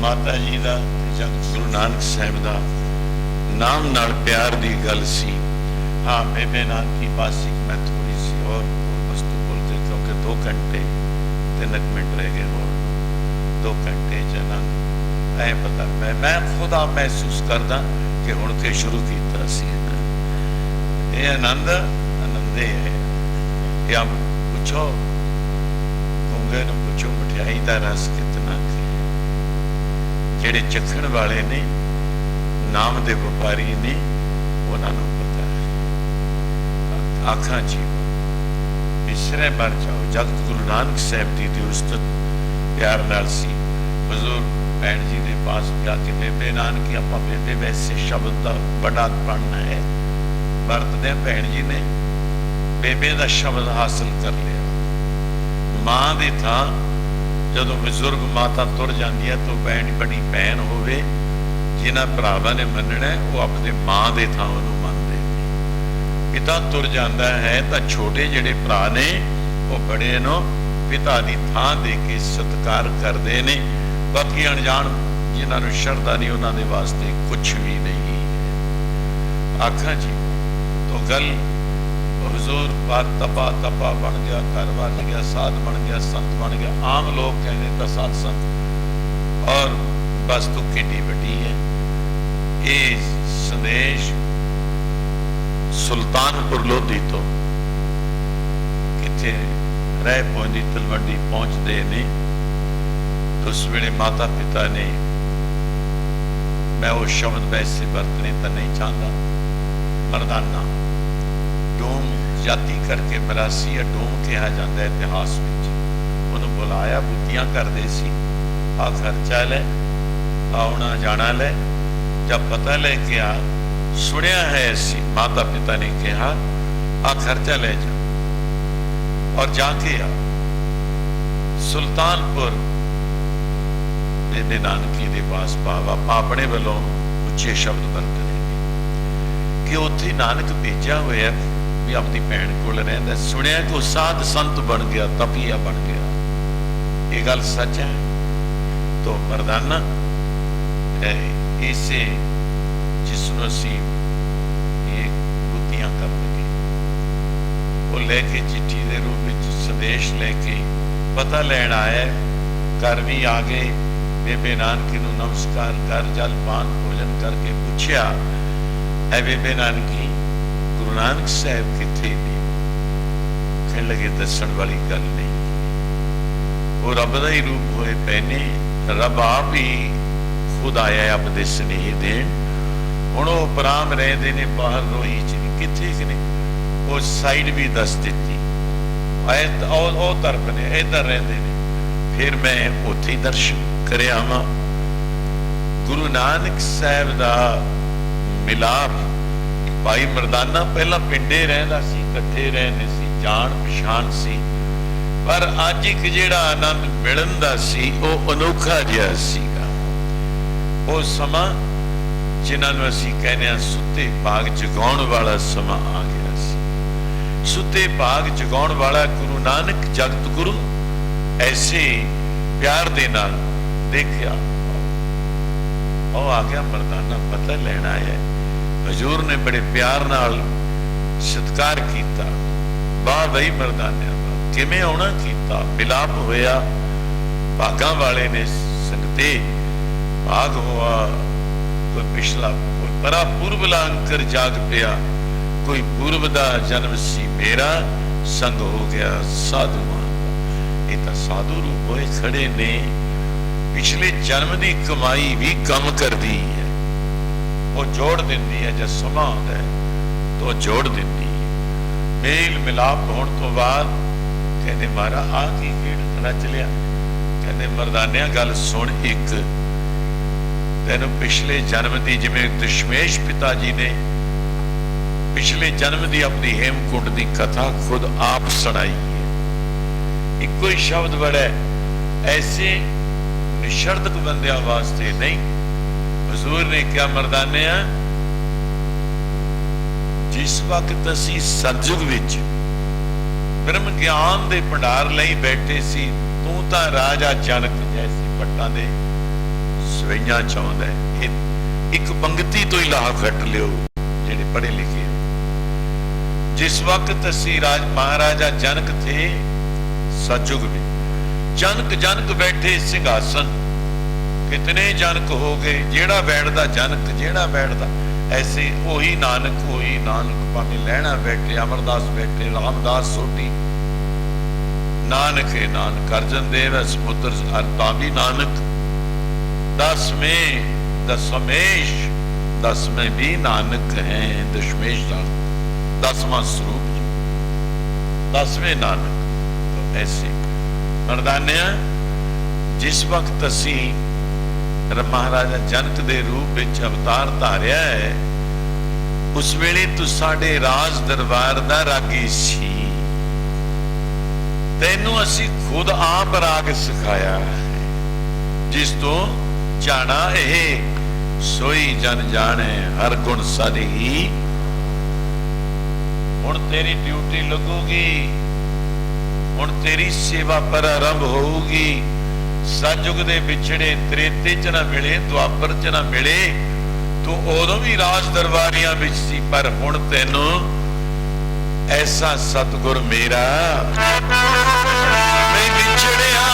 माता जी का जब गुरु नानक साहब का नाम नाल प्यार की गल सी। हाँ, बेबे नानक की बासिक मैं थोड़ी सी और वस्तु बोलते, क्योंकि 2 घंटे 3 मिनट रह गए हो, 2 घंटे आनंद ऐ पता मैं खुद आप महसूस करदा कि हुण के शुरू किया सी। ये आनंद आनंदे है। या पूछो गूंगे नूं पूछो मिठाई का रस कितना, जेड़े चखण वाले ने नाम दे व्यापारी ने उन्होंने पता है। आखा जी बिसरे मर जाओ। जगत गुरु नानक साहब जी की उस्तत प्यार नाल सी। हजूर भैन जी के पास जाके बेबे नानकी आप बेबे वैसे शब्द का बड़ा पढ़ना है वरतदे, भैन जी ने बेबे का शब्द हासिल कर लिया। माँ की थां जदों बजुर्ग माता तुर जाती है तो बड़ी भैन होवे जिन्हां भरावां ने मनना वो अपने माँ के थां उहनूं मनदे ने। पिता तुर जाता है तो छोटे जिहड़े भरा ने वो बड़े नूं पिता की थां दे के सत्कार करते ने। बाकी अनजान जिन्होंने शरधा नहीं उन्होंने वास्ते कुछ भी नहीं है। आखा जी तो गल हजूर बात तपा तपा बन गया, घर बन गया, साध बन गया, संत बन गया। आम लोग कहते तो साध संत, और बस तो किड्डी वड्डी है। ये संदेश सुल्तानपुर लोधी तो किथे रह पहुंची तलवंडी पहुंचते ने। तो उस वेले माता पिता ने, मैं वो शब्द वैसे वरतने तो नहीं चाहता, मरदाना डूम जाति करके मरासी या डूम कहा जाता है इतिहास में। उन्होंने बुलाया, बुद्धियां करते सी, आ खर्चा ले, आना जाना ले। जब पता लेके आ सुनिया है ऐसी, माता पिता ने कहा आ खर्चा ले जा और जाके आ सुल्तानपुर बेबे नानकी के पास पावा। अपने वालों उच्चे शब्द वरतने कि उत्थे नानक भेजा हुआ भी अपनी भैन को रहिंदा। सुनिया कि वो साध संत बन गया, तपीया बन गया। ये गल सच है। तो मरदाना इसे जिसनों असीं ये बुद्धियां कर लगे, वो लेके चिट्ठी के रूप में संदेश लेके पता लैन आया। घर भी आ गए, बेबे नानकी नूं नमस्कार कर जल पान भोजन करके पूछया, है बेबे नानकी गुरु नानक साहब किथे ने? कहने लगे दसन वाली गल नहीं, वो रब का ही रूप होए पैने। रब आप ही खुद आया अपने स्नेह देन। हुण वो उपराम रहते ने बाहर रोही च किथे ने, वो साइड भी दस दी ਉਹ ਤਰਫ ਨੇ, ਇੱਧਰ ਰਹਿੰਦੇ ਨੇ। ਫਿਰ ਮੈਂ ਉੱਥੇ ਹੀ ਦਰਸ਼ਨ ਕਰ ਆਵਾਂ। ਗੁਰੂ ਨਾਨਕ ਸਾਹਿਬ ਦਾ ਮਿਲਾਪ। ਭਾਈ ਮਰਦਾਨਾ ਪਹਿਲਾਂ ਪਿੰਡੇ ਰਹਿੰਦਾ ਸੀ, ਇਕੱਠੇ ਰਹਿੰਦੇ ਸੀ, ਜਾਣ ਪਛਾਣ ਸੀ, ਪਰ ਅੱਜ ਇੱਕ ਜਿਹੜਾ ਆਨੰਦ ਮਿਲਣ ਦਾ ਸੀ ਉਹ ਅਨੋਖਾ ਜਿਹਾ ਸੀਗਾ। ਉਹ ਸਮਾਂ ਜਿਨ੍ਹਾਂ ਨੂੰ ਅਸੀਂ ਕਹਿੰਦੇ ਹਾਂ ਸੁੱਤੇ ਭਾਗ ਜਗਾਉਣ ਵਾਲਾ ਸਮਾਂ ਆ ਗਿਆ ਸੀ। ਸੁੱਤੇ ਭਾਗ ਜਗਾਉਣ ਵਾਲਾ ਗੁਰੂ ਨਾਨਕ ਜਗਤ ਗੁਰੂ ਐਸੇ ਪਿਆਰ ਦੇ ਨਾਲ ਦੇਖਿਆ, ਉਹ ਆ ਗਿਆ ਮਰਦਾਨਾ ਪਤਾ ਲੈਣ ਆਇਆ। ਹਜ਼ੂਰ ਨੇ ਬੜੇ ਪਿਆਰ ਨਾਲ ਸਤਿਕਾਰ ਕੀਤਾ। ਵਾਹ ਬਈ ਮਰਦਾਨਿਆਂ ਦਾ ਕਿਵੇਂ ਆਉਣਾ ਕੀਤਾ। ਮਿਲਾਪ ਹੋਇਆ, ਭਾਗਾਂ ਵਾਲੇ ਨੇ ਸੰਗਤੇ ਭਾਗ ਹੋਆ। ਕੋਈ ਪਿਛਲਾ ਕੋਈ ਪਰਾ ਪੂਰਬ ਲਾਂਕਰ ਜਾਗ ਪਿਆ, ਕੋਈ ਪੂਰਬ ਦਾ ਜਨਮ ਸੀ ਮੇਰਾ, ਸੰਗ ਹੋ ਗਿਆ ਸਾਧੂਆਂ ਦਾ। ਇਹ ਤਾਂ ਸਾਧੂ ਰੂਪ ਹੋਏ ਖੜੇ ਨੇ। ਪਿਛਲੇ ਜਨਮ ਦੀ ਕਮਾਈ ਵੀ ਕੰਮ ਕਰਦੀ ਹੈ, ਉਹ ਜੋੜ ਦਿੰਦੀ ਹੈ। ਜਦ ਸਮਾਂ ਆਉਂਦਾ ਹੈ ਤਾਂ ਉਹ ਜੋੜ ਦਿੰਦੀ ਹੈ। ਮੇਲ ਮਿਲਾਪ ਹੋਣ ਤੋਂ ਬਾਅਦ ਕਹਿੰਦੇ ਮਹਾਰਾ ਆ ਕੀ ਖੇਡ ਰਚ ਲਿਆ। ਕਹਿੰਦੇ ਮਰਦਾਨਿਆਂ ਗੱਲ ਸੁਣ, ਇੱਕ ਤੈਨੂੰ ਪਿਛਲੇ ਜਨਮ ਦੀ, ਜਿਵੇਂ ਦਸ਼ਮੇਸ਼ ਪਿਤਾ ਜੀ ਨੇ ਪਿਛਲੇ ਜਨਮ ਦੀ ਆਪਣੀ ਹੇਮਕੁੰਡ ਦੀ ਕਥਾ ਖੁਦ ਆਪ ਸੁਣਾਈ ਹੈ। ਇੱਕੋ ਹੀ ਸ਼ਬਦ ਬੜਾ ਐਸੇ ਨਿਸ਼ਰਦਕ ਬੰਦਿਆਂ ਵਾਸਤੇ ਨਹੀਂ। ਹਜ਼ੂਰ ਨੇ ਕਿਹਾ ਮਰਦਾਨਿਆਂ, ਜਿਸ ਵਕਤ ਅਸੀਂ ਸਤਜੁਗ ਵਿੱਚ ਬ੍ਰਹਮ ਗਿਆਨ ਦੇ ਭੰਡਾਰ ਲਈ ਬੈਠੇ ਸੀ, ਤੂੰ ਤਾਂ ਰਾਜਾ ਜਨਕ ਜੈਸੀ ਪੱਟਾਂ ਦੇ ਸਵਈਆਂ ਚਾਹੁੰਦਾ। ਇੱਕ ਪੰਕਤੀ ਤੋਂ ਹੀ ਲਾਭ ਕੱਟ ਲਿਓ ਜਿਹੜੇ ਪੜ੍ਹੇ ਲਿਖੇ। ਜਿਸ ਵਕਤ ਅਸੀਂ ਮਹਾਰਾਜਾ ਜਨਕ ਥੇ ਸਤਜੁਗ ਵਿੱਚ, ਜਨਕ ਬੈਠੇ ਸਿੰਘਾਸਨ। ਕਿਤਨੇ ਜਨਕ ਹੋ ਗਏ, ਜਿਹੜਾ ਬੈਠਦਾ ਜਨਕ, ਜਿਹੜਾ ਬੈਠਦਾ ਐਸੇ ਉਹੀ ਨਾਨਕ ਭਾਵੇਂ ਲਹਿਣਾ ਬੈਠੇ, ਅਮਰਦਾਸ ਬੈਠੇ, ਰਾਮਦਾਸ ਸੋਢੀ, ਨਾਨਕ ਹੈ ਨਾਨਕ। ਅਰਜਨ ਦੇਵ ਹੈ ਸਮੁੰਦਰ ਤਾਂ ਵੀ ਨਾਨਕ। ਦਸਵੇਂ ਵੀ ਨਾਨਕ ਹੈ। ਦਸ਼ਮੇਸ਼ ਦਾ 10ਵਾਂ ਸਰੂਪ, 10ਵੇਂ ਨਾਨਕ। ਐਸੇ ਮਰਦਾਨਿਆਂ, ਜਿਸ ਵਕਤ ਅਸੀਂ ਮਹਾਰਾਜਾ ਜਨਕ ਦੇ ਰੂਪ ਵਿੱਚ ਅਵਤਾਰ ਧਾਰਿਆ ਹੈ, ਉਸ ਵੇਲੇ ਤੂੰ ਸਾਡੇ ਰਾਜ ਦਰਬਾਰ ਦਾ ਰਾਗੀ ਸੀ। ਤੈਨੂੰ ਅਸੀਂ ਖੁਦ ਆਪ ਰਾਗ ਸਿਖਾਇਆ, ਜਿਸ ਤੋਂ ਜਾਣਾ ਇਹ ਸੋਈ ਜਨ ਜਾਣੇ, ਹਰ ਗੁਣ ਸਾਧੀ। ਹੁਣ ਤੇਰੀ ਡਿਊਟੀ ਲੱਗੂਗੀ, ਹੁਣ ਤੇਰੀ ਸੇਵਾ ਪਰ ਆਰੰਭ ਹੋਊਗੀ। ਸਤਜੁਗ ਦੇ ਵਿਛੜੇ, ਤ੍ਰੇਤੇ ਚ ਨਾ ਮਿਲੇ, ਦੁਆਪਰ ਚ ਨਾ ਮਿਲੇ। ਤੂੰ ਉਦੋਂ ਵੀ ਰਾਜ ਦਰਬਾਰੀਆਂ ਵਿੱਚ ਸੀ, ਪਰ ਹੁਣ ਤੈਨੂੰ ਐਸਾ ਸਤਿਗੁਰ ਮੇਰਾ ਮੈਂ ਵਿਛੜਿਆ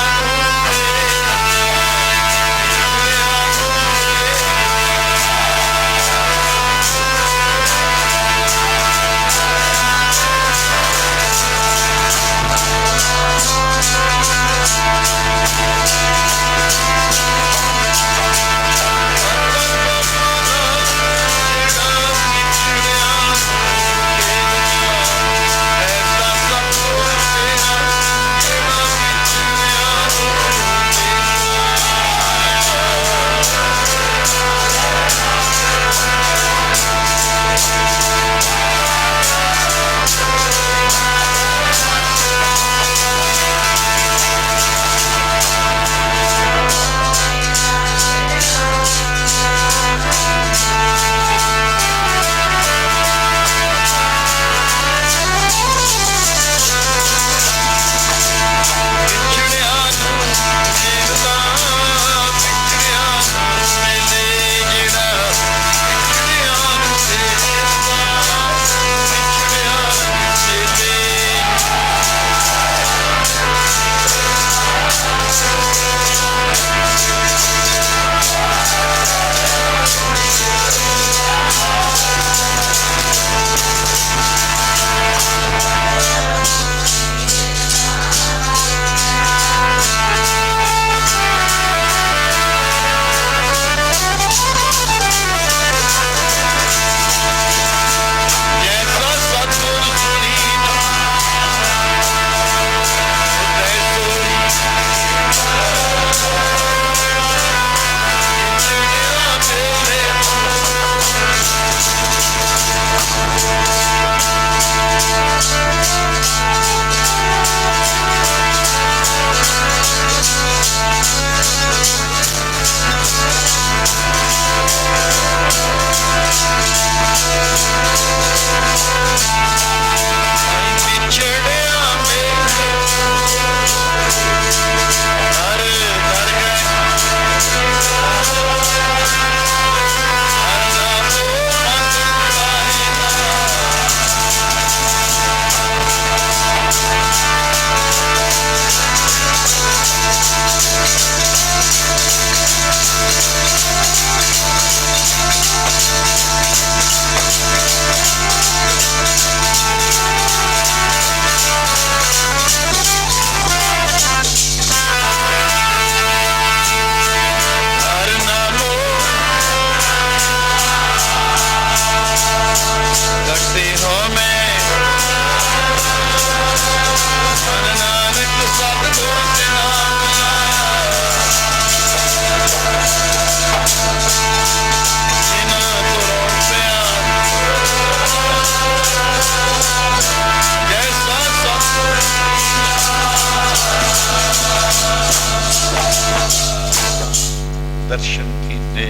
दर्शन कीते।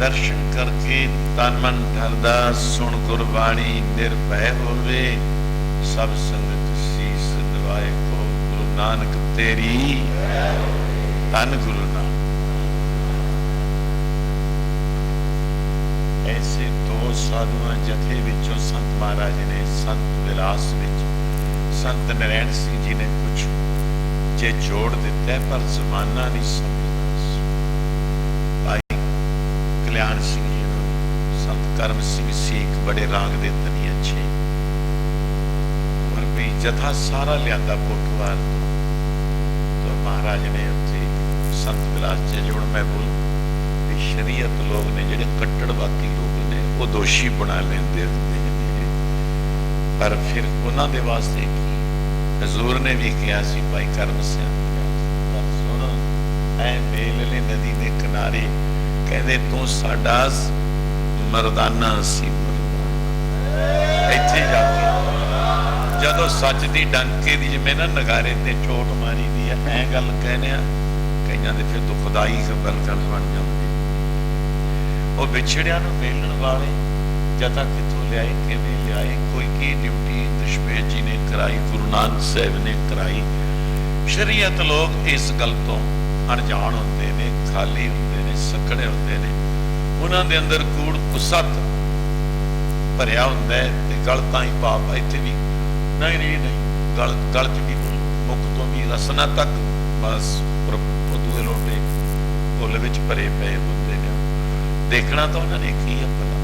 दर्शन करके तन मन ठरदा सुन गुरबाणी निर्भय होवे। सब संगत शीस नवाए को गुरु नानक तेरी धन गुरु नानक। ऐसे दो साधुआ जथे विचों संत महाराज ने संत विलास विच संत नारायण सिंह जी ने कुछ जे जोड़ दिता है पर जमाना नहीं समझदा। भाई कल्याण सिंह जी ने संत करम सिंह सीख बड़े राग दे तनी अच्छे और भी जथा सारा लिया पोटवार तो महाराज ने उत्थे संत विलास जे जोड़ मैं बोल शरीयत लोग ने जेडे कट्टड़वादी लोग ने वो दोषी बना लेंदे पर फिर उन्होंने वास्ते की हजूर ने भी कहा सी भाई करम सिंह सुन ऐ बेलले नदी के किनारे कहते तू साडा मरदाना सी इत्थे जाके जदों सच की डंके की जिवें ना नगारे ते चोट मारी दी है ऐ गल कहने कईयां दे फिर दुखदाई गल बन जाती। वो बिछड़िया मेलन वाले जथा कितों लियाए किवें लियाए कोई की ड्यूटी दशमेश जी ने कराई गुरु नानक साहब ने कराई। शरीयत लोग इस गल तो अनजान होंदे ने खाली होंदे ने सकड़े होंदे ने उन्हां दे अंदर कूड़ कुसत भरिया हुंदा है ते गल तां ही पाप इत्थे भी नहीं गल च भी मुख तो भी रसना तक बस दूए लोटे भुल विच भरे पे होंदे ने। देखना तो उन्होंने की है भला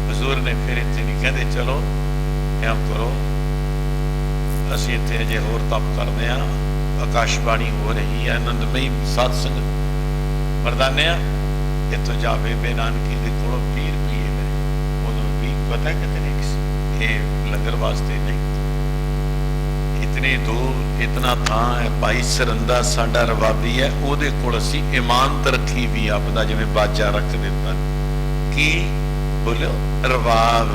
हजूर ने फिर इतने नहीं कहते चलो क्या करो असी इतने अजे होर तप करते हैं आकाशवाणी हो रही है आनंदमयी सत्संग मरदाने इतों जा बेबे नानकी के कोलों 20 रुपये ले उदों भी पता कितने ये लंगर वास्ते नहीं इतनी दूर इतना थां है। भाई सरंदा साडा रवाबी है ਉਹਦੇ ਕੋਲ ਅਸੀਂ ਇਮਾਨਤ ਰੱਖੀ ਵੀ ਆਪਦਾ ਜਿਵੇਂ ਬਾਜਾ ਰੱਖ ਦਿੰਦਾ ਕੀ ਬੋਲਿਓ ਰਵਾਬ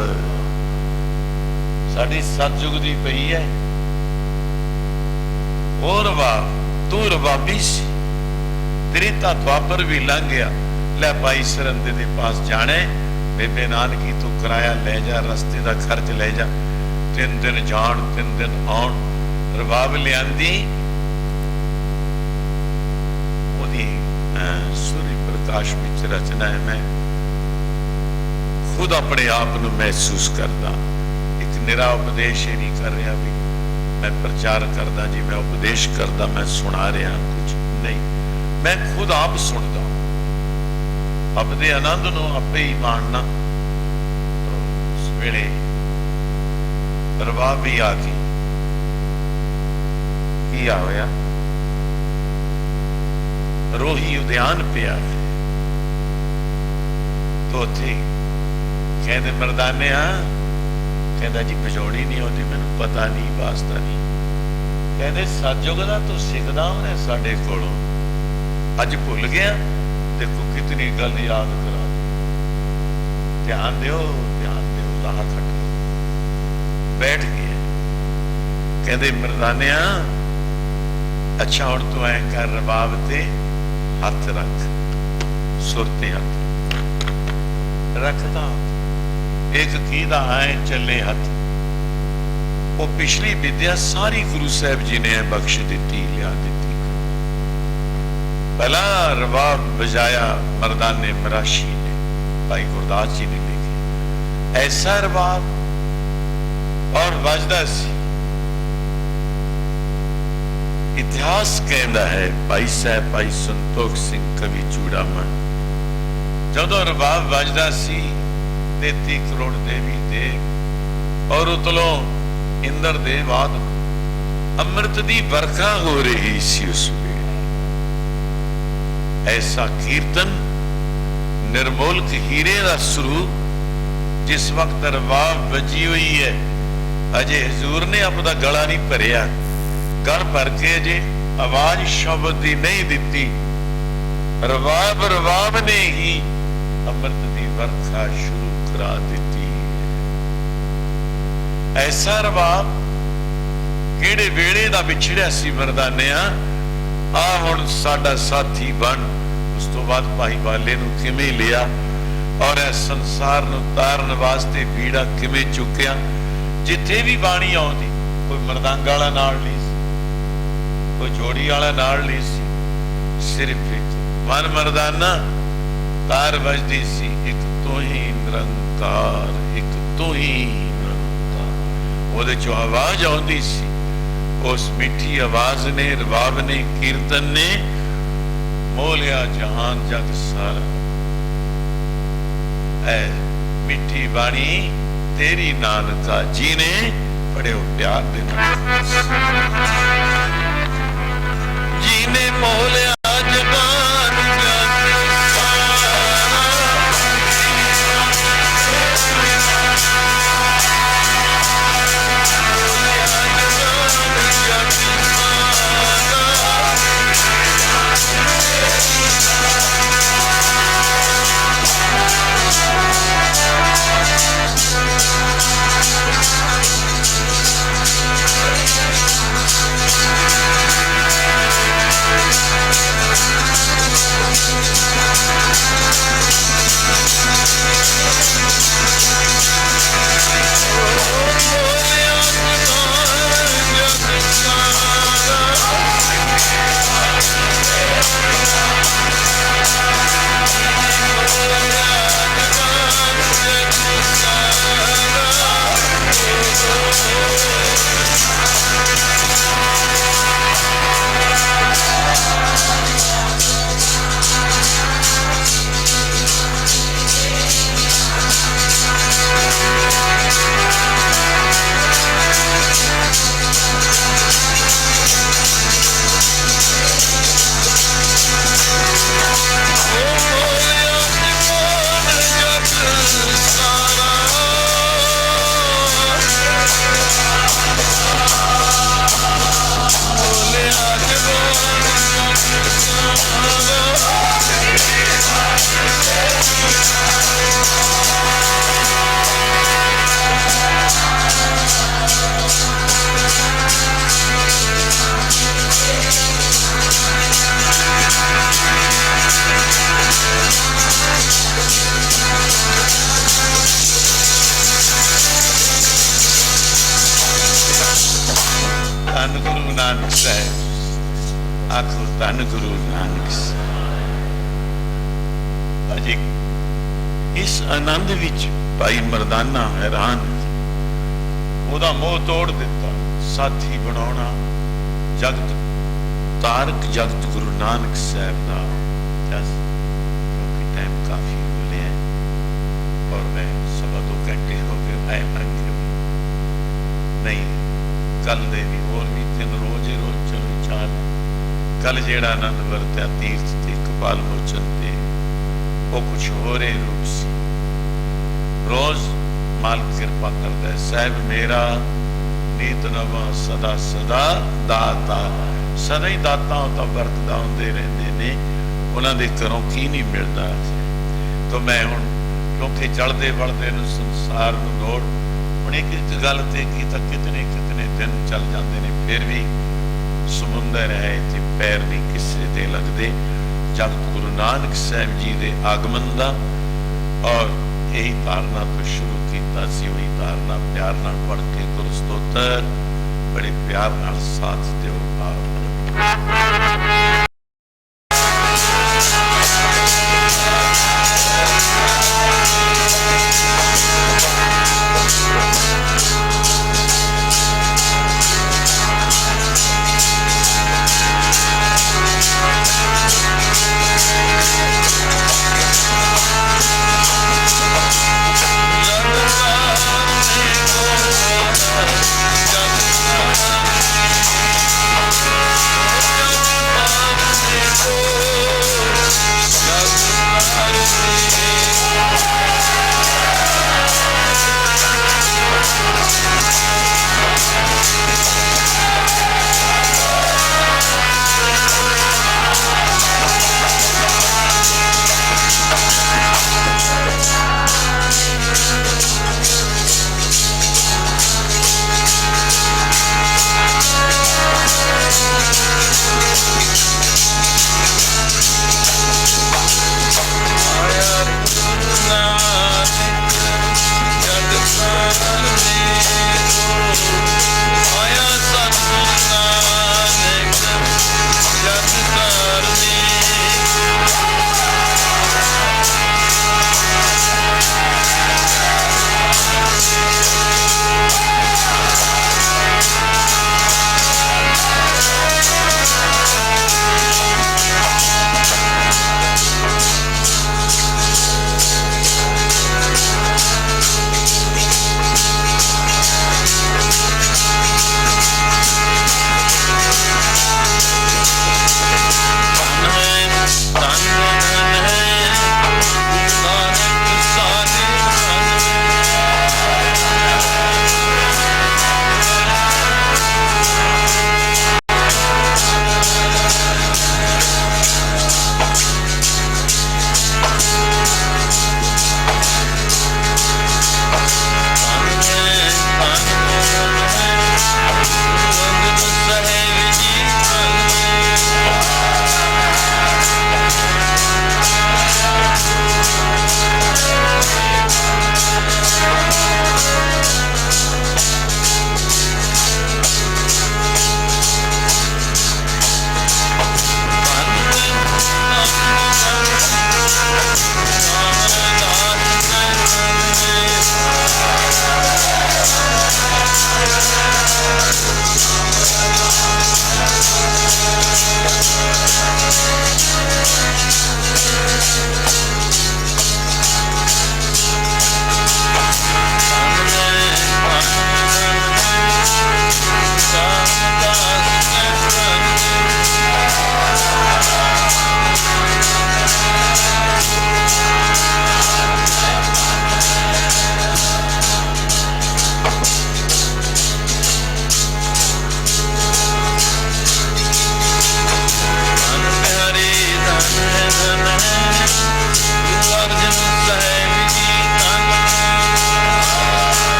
ਸਾਡੀ ਸਤਜੁਗ ਦੀ ਪਈ ਹੈ ਉਹ ਰਵਾਬ ਤੂੰ ਰਵਾਬੀ ਸੀ ਤੇਰੀ ਤਾਂ ਦੁਆਪਰ ਵੀ ਲੰਘ ਗਿਆ ਲੈ ਭਾਈ ਸਰੰਦੇ ਦੇ ਪਾਸ ਜਾਣੇ ਬੇਬੇ ਨਾਨਕੀ ਤੂੰ ਕਿਰਾਇਆ ਲੈ ਜਾ ਰਸਤੇ ਦਾ ਖਰਚ ਲੈ ਜਾ 3 दिन ਜਾਣ 3 दिन ਆਉਣ रबाब लिया सूर्य प्रकाश में रचना है। मैं खुद अपने आप को महसूस करता एक निरा उपदेश ही नहीं कर रहा भी मैं प्रचार करता जी मैं उपदेश करता मैं सुना रहा कुछ नहीं मैं खुद आप सुनता अपने आनंद को आपे ही मानना। तो उस वेले रबाब भी आ गई किया होया रोही उद्यान पिया है तो थे कहते मरदाने कहता जी बजौड़ी नहीं आती मैनू पता नहीं वास्ता नहीं कहते सतजुग का तू सिखदा उन्हें साडे कोलों अज भुल गया देखो कितनी गल याद करा ध्यान दियो राह खट बैठ गए कहते मरदाने अच्छा हुण तू ऐ कर रबाब ते हथ रख सुर ते हथ रखदा एक कीदा ऐ चले हथ वो पिछली विद्या सारी गुरु साहब जी ने बख्श दी लिया दी। पहला रबाब बजाया मर्दाने मराशी ने भाई गुरदास जी ने लिखे ऐसा रबाब और बजदा सी इतिहास कहता है भाई साहब भाई संतोख सिंह कवि चूड़ामण जदों रबाब बजदा सी 33 करोड़ देवी देव और उतलों इंद्र देवाद अमृत दी बरखा हो रही सी उस वेले ऐसा कीर्तन निर्मोलक हीरे का स्वरूप जिस वक्त रबाब बजी हुई है अजे हजूर ने अपना गला नहीं भरिया गल भर के जे आवाज शब्द की नहीं दी रबाब ने ही अमृत की वर्षा शुरू करा दी। ऐसा रबाब किहड़े वेले दा विछड़िया सी मरदाने आ हुण साडा साथी बन उस तो बाद भाई वाले नूं किवें लिया और इस संसार नूं तारन वास्ते बीड़ा किवें चुकिया। जिथे भी बाणी आउंदी कोई मरदंग वाला नाल नहीं सी, कोई जोड़ी वाला नाल नहीं सी, सिर्फ एक मन मरदाना तार बजदी सी, एक तू ही निरंकार, एक तू ही निरंकार। ਉਹਦੇ ਚੋਂ आवाज आउंदी सी, उस मीठी आवाज ने, रबाब ने, कीर्तन ने मोह लिया जहान जग सारा। ऐ मीठी बाणी तेरी नानका जी ने बड़े प्यार दे जी ने मोह लिया जहान जग सारा। धन गुरु नानक साहब, आखो धन गुरु नानक साहब। अजे इस आनंद विच भाई मरदाना हैरान, ओदा मोह तोड़ दिता, साथी बनाना जगत तारक जगत गुरु नानक साहब का। क्योंकि टाइम काफी हो लिया और मैं 2.25 घंटे हो गए, मैं नहीं कल दे भी होर भी 3 रोज ही रोज चलो चाल। कल जेड़ा आनंद वरत्या तीर्थ ते कपाल मोचन ते वो कुछ होर ही रूप सी। रोज मालिक कृपा करता है, साहब मेरा नीत नवा सदा सदा दाता। सदा ही दाता तो वरतदा होंदे रहिंदे ने, उन्हां दे घरों की नहीं मिलता। तो मैं हुण क्योंकि चलते बढ़ते संसार नूं लोड़ हुण एक गल ते की तां कितने कितने दिन चल जाते हैं, फिर भी समुंदर है ते पैर नहीं किसी दे लगते। जगत गुरु नानक साहब जी के आगमन का और यही धारणा तो शुरू किया सी, वही धारणा प्यार नाल पढ़ के गुर स्तोत्र बड़े प्यार नाल साथ दिओ।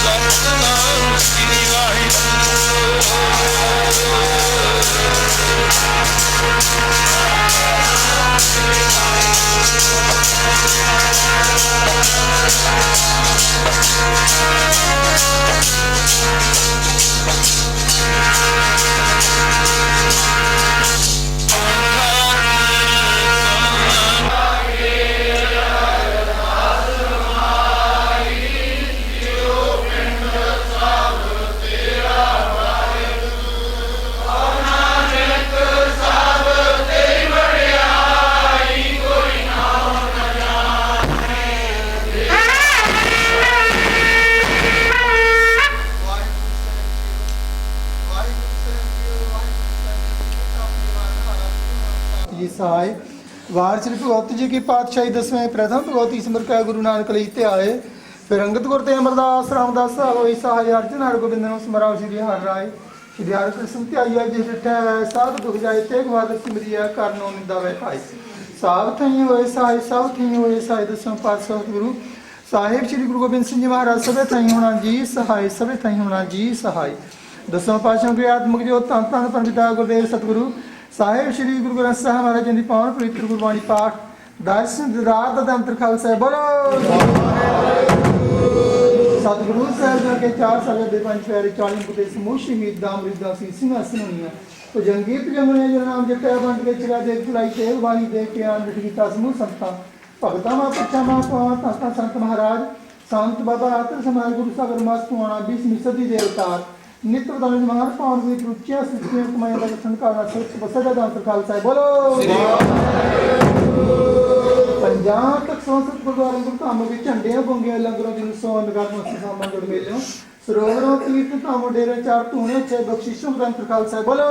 ਸਤਨਾਮ ਸ੍ਰੀ जी सहाय वार श्री भगवती जी की पातशाही 10वें प्रथम भगवती सिमर का गुरु नानक ਲਈ ਤੇ ਆਏ ਫਿਰ ਅੰਗਦ ਗੁਰ ਤੇ ਅਮਰਦਾਸ ਰਾਮਦਾਸ ਹੋਈ ਸਹਾय ਅਰਜਨ ਹਰ ਗੋਬਿੰਦ ਨੂੰ ਸਮਰਾਓ ਸ੍ਰੀ ਹਰਿ ਰਾਏ ਸ੍ਰੀ ਹਰਿ ਕ੍ਰਿਸ਼ਨ ਧਿਆਈਆ ਜਿਸ ਡਿਠੈ ਸਾਧ ਦੁਖ ਜਾਏ ਤੇ ਗਵਾਦ ਸਿਮਰਿਆ ਕਰਨੋ ਨਿੰਦਾ ਵੈ ਭਾਈ ਸਾਧ ਥਈ ਹੋਏ ਸਹਾय ਸਭ ਥਈ ਹੋਏ ਸਹਾय ਦਸਮ ਪਾਤਸ਼ਾਹ ਗੁਰੂ ਸਾਹਿਬ ਸ੍ਰੀ ਗੁਰੂ ਗੋਬਿੰਦ ਸਿੰਘ ਜੀ ਮਹਾਰਾਜ ਸਭੇ ਥਈ ਹੋਣਾ ਜੀ ਸਹਾय ਸਭੇ ਥਈ ਹੋਣਾ ਜੀ ਸਹਾय ਦਸਮ ਪਾਤਸ਼ਾਹ ਦੇ ਆਤਮਿਕ ਜੋਤ ਧੰਨ ਧੰਨ ਪਰਮਪਿਤਾ ਗੁਰਦੇਵ ਸਤਿਗੁਰੂ ਸਾਹਿਬ ਸ੍ਰੀ ਗੁਰੂ ਗ੍ਰੰਥ ਸਾਹਿਬ ਮਹਾਰਾਜ ਜੀ ਦੀ ਪਾਵਨ ਪਵਿੱਤਰ ਗੁਰਬਾਣੀ ਪਾਠ ਦਰਸ਼ਨ ਦਿਦਾਰ ਦਾ ਅੰਤਰ ਖਾਲਸਾ ਬੋਲੋ ਸਤਿਗੁਰੂ ਸਾਹਿਬ ਜੀ ਕੇ 4 ਸਾਲ ਦੇ ਪੰਜ ਪਿਆਰੇ 40 ਪੁੱਤੇ ਸਮੂਹ ਸ਼ਹੀਦ ਦਾ ਅਮਰਿਤਾ ਸੀ ਸਿੰਘਾਸਨ ਹੋਈਆਂ ਤੋ ਜੰਗੀ ਜੰਗਲੇ ਜਨ ਨਾਮ ਜਪਿਆ ਬੰਦ ਕੇ ਚਿਰਾ ਦੇ ਭੁਲਾਈ ਤੇ ਬਾਣੀ ਦੇ ਕੇ ਆਨ ਬਿਠੀਤਾ ਸਮੂਹ ਸੰਤਾਂ ਭਗਤਾਂ ਮਾ ਪੱਛਾ ਮਾ ਪਾਵਾਂ ਤਾਂ ਸੰਤ ਮਹਾਰਾਜ ਸੰਤ ਬਾਬਾ ਆਤਰ ਸਮਾਜ ਗੁਰੂ ਸਾਗਰ ਮਸਤੂਆਣਾ 20ਵੀਂ ਸਦੀ ਦੇ ਅਵਤਾਰ ਨਿਤ ਬਦਲ ਜਮਾਨ ਪਾਉਣ ਦੀ ਰੁਚੀਆਂ ਸਿੱਖੀਆਂ ਕਮਾਈਆਂ ਦਾ ਸੰਕਾਰਾ ਸੱਚ ਬਸਦਾ ਦਾ ਅੰਤਰ ਖਾਲਸਾ ਬੋਲੋ ਪੰਜਾਬ ਤੱਕ ਸੰਸਦ ਗੁਰਦੁਆਰਾ ਗੁਰਧਾਮ ਵਿੱਚ ਝੰਡਿਆਂ ਬੰਗਿਆਂ ਲੰਗਰਾਂ ਦੀ ਸੌ ਨਗਰ ਨੂੰ ਸਾਮਾਨ ਜੁੜ ਮੇਲਿਓ ਸਰੋਵਰਾਂ ਤੀਰਥ ਧਾਮ ਡੇਰੇ ਚਾਰ ਧੂਣੇ ਛੇ ਬਖਸ਼ਿਸ਼ੋਂ ਦਾ ਅੰਤਰ ਖਾਲਸਾ ਬੋਲੋ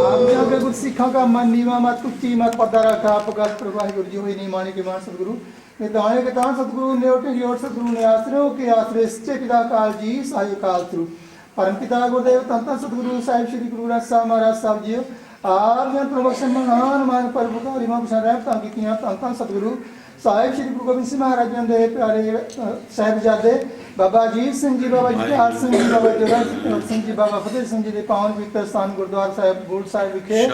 ਆਪ ਜਾਗੇ ਗੁਰ ਸਿੱਖਾਂ ਦਾ ਮਨ ਨੀਵਾ ਮਤ ਉੱਚੀ ਮਤ ਪਰਦਾ ਰੱਖਾ ਪਗਲ ਪ੍ਰਵਾਹੀ ਗੁਰੂ ਜੀ ਹੋਈ ਨਹੀਂ ਮਾਣੇ ਕੇ ਮਾਨ ਸਤਿਗੁਰੂ ਨਿਤਾਣੇ ਕੇ ਤਾਂ ਸਤਿਗੁਰੂ ਨੇ ਉਠੇ ਜੋੜ ਸਤਿਗੁਰੂ ਨੇ ਆਸਰਿਓ ਕੇ ਆਸਰੇ ਸੱਚੇ ਪਿਤਾ ਕਾਲ ਜੀ ਸਾਈ ਕਾਲ ਤਰੂ ਪਰਮ ਪਿਤਾ ਗੁਰਦੇਵ ਤੰਤ ਸਤਿਗੁਰੂ ਸਾਹਿਬ ਸ੍ਰੀ ਗੁਰੂ ਗ੍ਰੰਥ ਸਾਹਿਬ ਮਹਾਰਾਜ ਸਾਹਿਬ ਜੀ ਆਪ ਨੇ ਪ੍ਰਵਚਨ ਮਹਾਨ ਮਾਨ ਪਰਮਪਾਰੀ ਮਾਂ ਬਸ਼ਾ ਰਹਿਤਾਂ ਕੀਤੀਆਂ ਤੰਤ ਸਤਿਗੁਰੂ ਸਾਹਿਬ ਸ੍ਰੀ ਗੁਰੂ ਗੋਬਿੰਦ ਸਿੰਘ ਮਹਾਰਾਜ ਜੀ ਦੇ ਪਿਆਰੇ ਸਾਹਿਬਜ਼ਾਦੇ ਬਾਬਾ ਅਜੀਤ ਸਿੰਘ ਜੀ ਬਾਬਾ ਜੁਝਾਰ ਸਿੰਘ ਜੀ ਬਾਬਾ ਜੋਰਾ ਸਿੰਘ ਜੀ ਬਾਬਾ ਫਤਿਹ ਸਿੰਘ ਜੀ ਦੇ ਪਾਵਨ ਪਵਿੱਤਰ ਸਥਾਨ ਗੁਰਦੁਆਰਾ ਸਾਹਿਬ ਬੋੜ ਸਾਹਿਬ ਵਿਖੇ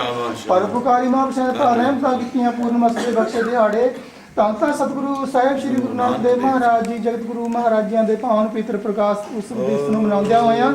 ਪਰਮਪਾਰੀ ਮਾਂ ਬਸ਼ਾ ਰਹਿਤਾਂ ਕੀਤੀਆਂ ਪੂਰਨ ਮਸਲੇ ਬਖਸ਼ੇ ਦਿਹਾੜੇ ਤਾਂ ਸਤਿਗੁਰੂ ਸਾਹਿਬ ਸ੍ਰੀ ਗੁਰੂ ਨਾਨਕ ਦੇਵ ਮਹਾਰਾਜ ਜੀ ਜਗਤ ਗੁਰੂ ਮਹਾਰਾਜਿਆਂ ਦੇ ਪਾਵਨ ਪਵਿੱਤਰ ਪ੍ਰਕਾਸ਼ ਉਸ ਦਿਵਸ ਨੂੰ ਮਨਾਉਂਦਿਆਂ ਹੋਇਆਂ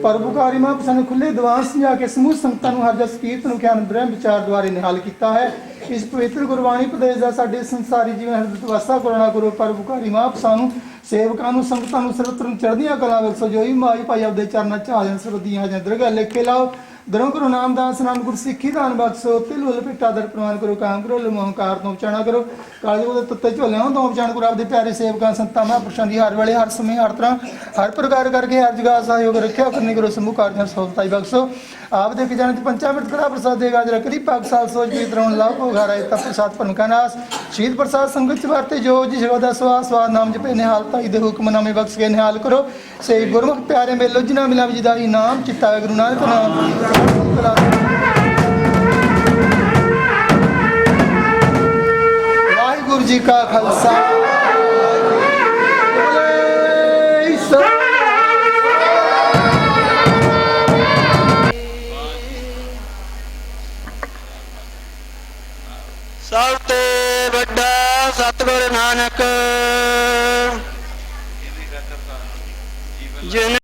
ਪਰਉਪਕਾਰੀ ਮਹਾਂਪੁਰਸ਼ਾਂ ਨੇ ਖੁੱਲੇ ਦੀਵਾਨ ਸਮਝਾ ਕੇ ਸਮੂਹ ਸੰਗਤਾਂ ਨੂੰ ਹਰ ਜਸ ਕੀਰਤਨ ਨੂੰ ਗਿਆਨ ਬ੍ਰਹਮ ਵਿਚਾਰ ਦੁਆਰੇ ਨਿਹਾਲ ਕੀਤਾ ਹੈ। ਇਸ ਪਵਿੱਤਰ ਗੁਰਬਾਣੀ ਉਪਦੇਸ਼ ਦਾ ਸਾਡੇ ਸੰਸਾਰੀ ਜੀਵਨ ਹਿਰਦਿ ਵਾਸਾ ਕਰਨਾ ਕਰੋ। ਪਰਉਪਕਾਰੀ ਮਹਾਂਪੁਰਸ਼ਾਂ ਨੂੰ ਸੇਵਕਾਂ ਨੂੰ ਸੰਗਤਾਂ ਨੂੰ ਸਰਬਤਰ ਚੜ੍ਹਦੀਆਂ ਕਲਾ ਵਿੱਚ ਸਜੋਈ ਮਾਈ ਭਾਈ ਆਪਦੇ ਚਰਨਾਂ ਚ ਹਾਜ਼ਰ ਸਰਦੀਆਂ ਜਾਂ ਦਰਗਾਹ ਲਿਖੇ ਲਾਓ ਦਰੋਂ ਕਰੋ ਨਾਮਦਾਸ ਨਾਮ ਗੁਰ ਸਿੱਖੀ ਦਾਨ ਬਖਸ਼ੋ ਤਿਲ ਹੁਲ ਪਿੱਟਾ ਦਰ ਪ੍ਰਵਾਨ ਕਰੋ ਕਾਮ ਕਰੋ ਲਮਹੰਕਾਰ ਤੋਂ ਬਚਾਣਾ ਕਰੋ ਕਾਲੇ ਉਹਦੇ ਤੱਤੇ ਝੋਲਿਆਂ ਤੋਂ ਬਚਾਣ ਕਰੋ ਆਪਦੇ ਪਿਆਰੇ ਸੇਵਕਾਂ ਸੰਤਾਂ ਮਹਾਂਪੁਰਸ਼ਾਂ ਦੀ ਹਰ ਵੇਲੇ ਹਰ ਸਮੇਂ ਹਰ ਤਰ੍ਹਾਂ ਹਰ ਪ੍ਰਕਾਰ ਕਰਕੇ ਹਰ ਜਗ੍ਹਾ ਸਹਿਯੋਗ ਰੱਖਿਆ ਕਰਨੀ ਕਰੋ ਸਮੂਹ ਕਾਰਜਾਂ ਸਫਲਤਾਈ ਬਖਸ਼ੋ ਆਪ ਦੇ ਕੇ ਜਾਣ ਤੇ ਪੰਚਾਮ੍ਰਿਤ ਕਰਾ ਪ੍ਰਸਾਦ ਦੇਗਾ ਜਰਾ ਕਰੀ ਪਾਕ ਸਾਲ ਸੋਚ ਵੀ ਤਰੋਂ ਲਾਭ ਹੋ ਘਰ ਆਏ ਤਾਂ ਪ੍ਰਸਾਦ ਭਨਕਾ ਨਾਸ ਸ਼ਹੀਦ ਪ੍ਰਸਾਦ ਸੰਗਤ ਚ ਵਰਤੇ ਜੋ ਜੀ ਜਗਤ ਦਾ ਸਵਾਦ ਨਾਮ ਜਪੇ ਨਿਹਾਲ ਤਾਈ ਦੇ ਹੁਕਮ ਨਾਮੇ ਬਖਸ਼ ਕੇ ਨਿਹਾਲ ਕਰੋ ਸੇ ਗੁਰਮੁਖ ਪਿਆਰੇ ਮੇਲੋ ਜਿਨਾ ਮਿਲਾ ਜੀ ਦਾ ਹੀ ਨਾਮ ਚਿੱਤਾ ਗੁਰੂ ਨਾਨਕ ਨਾਮ ਵਾਹਿਗੁਰੂ ਜੀ ਕਾ ਖਾਲਸਾ ਸਭ ਤੋਂ ਵੱਡਾ ਸਤਿਗੁਰ ਨਾਨਕ ਜਿਨ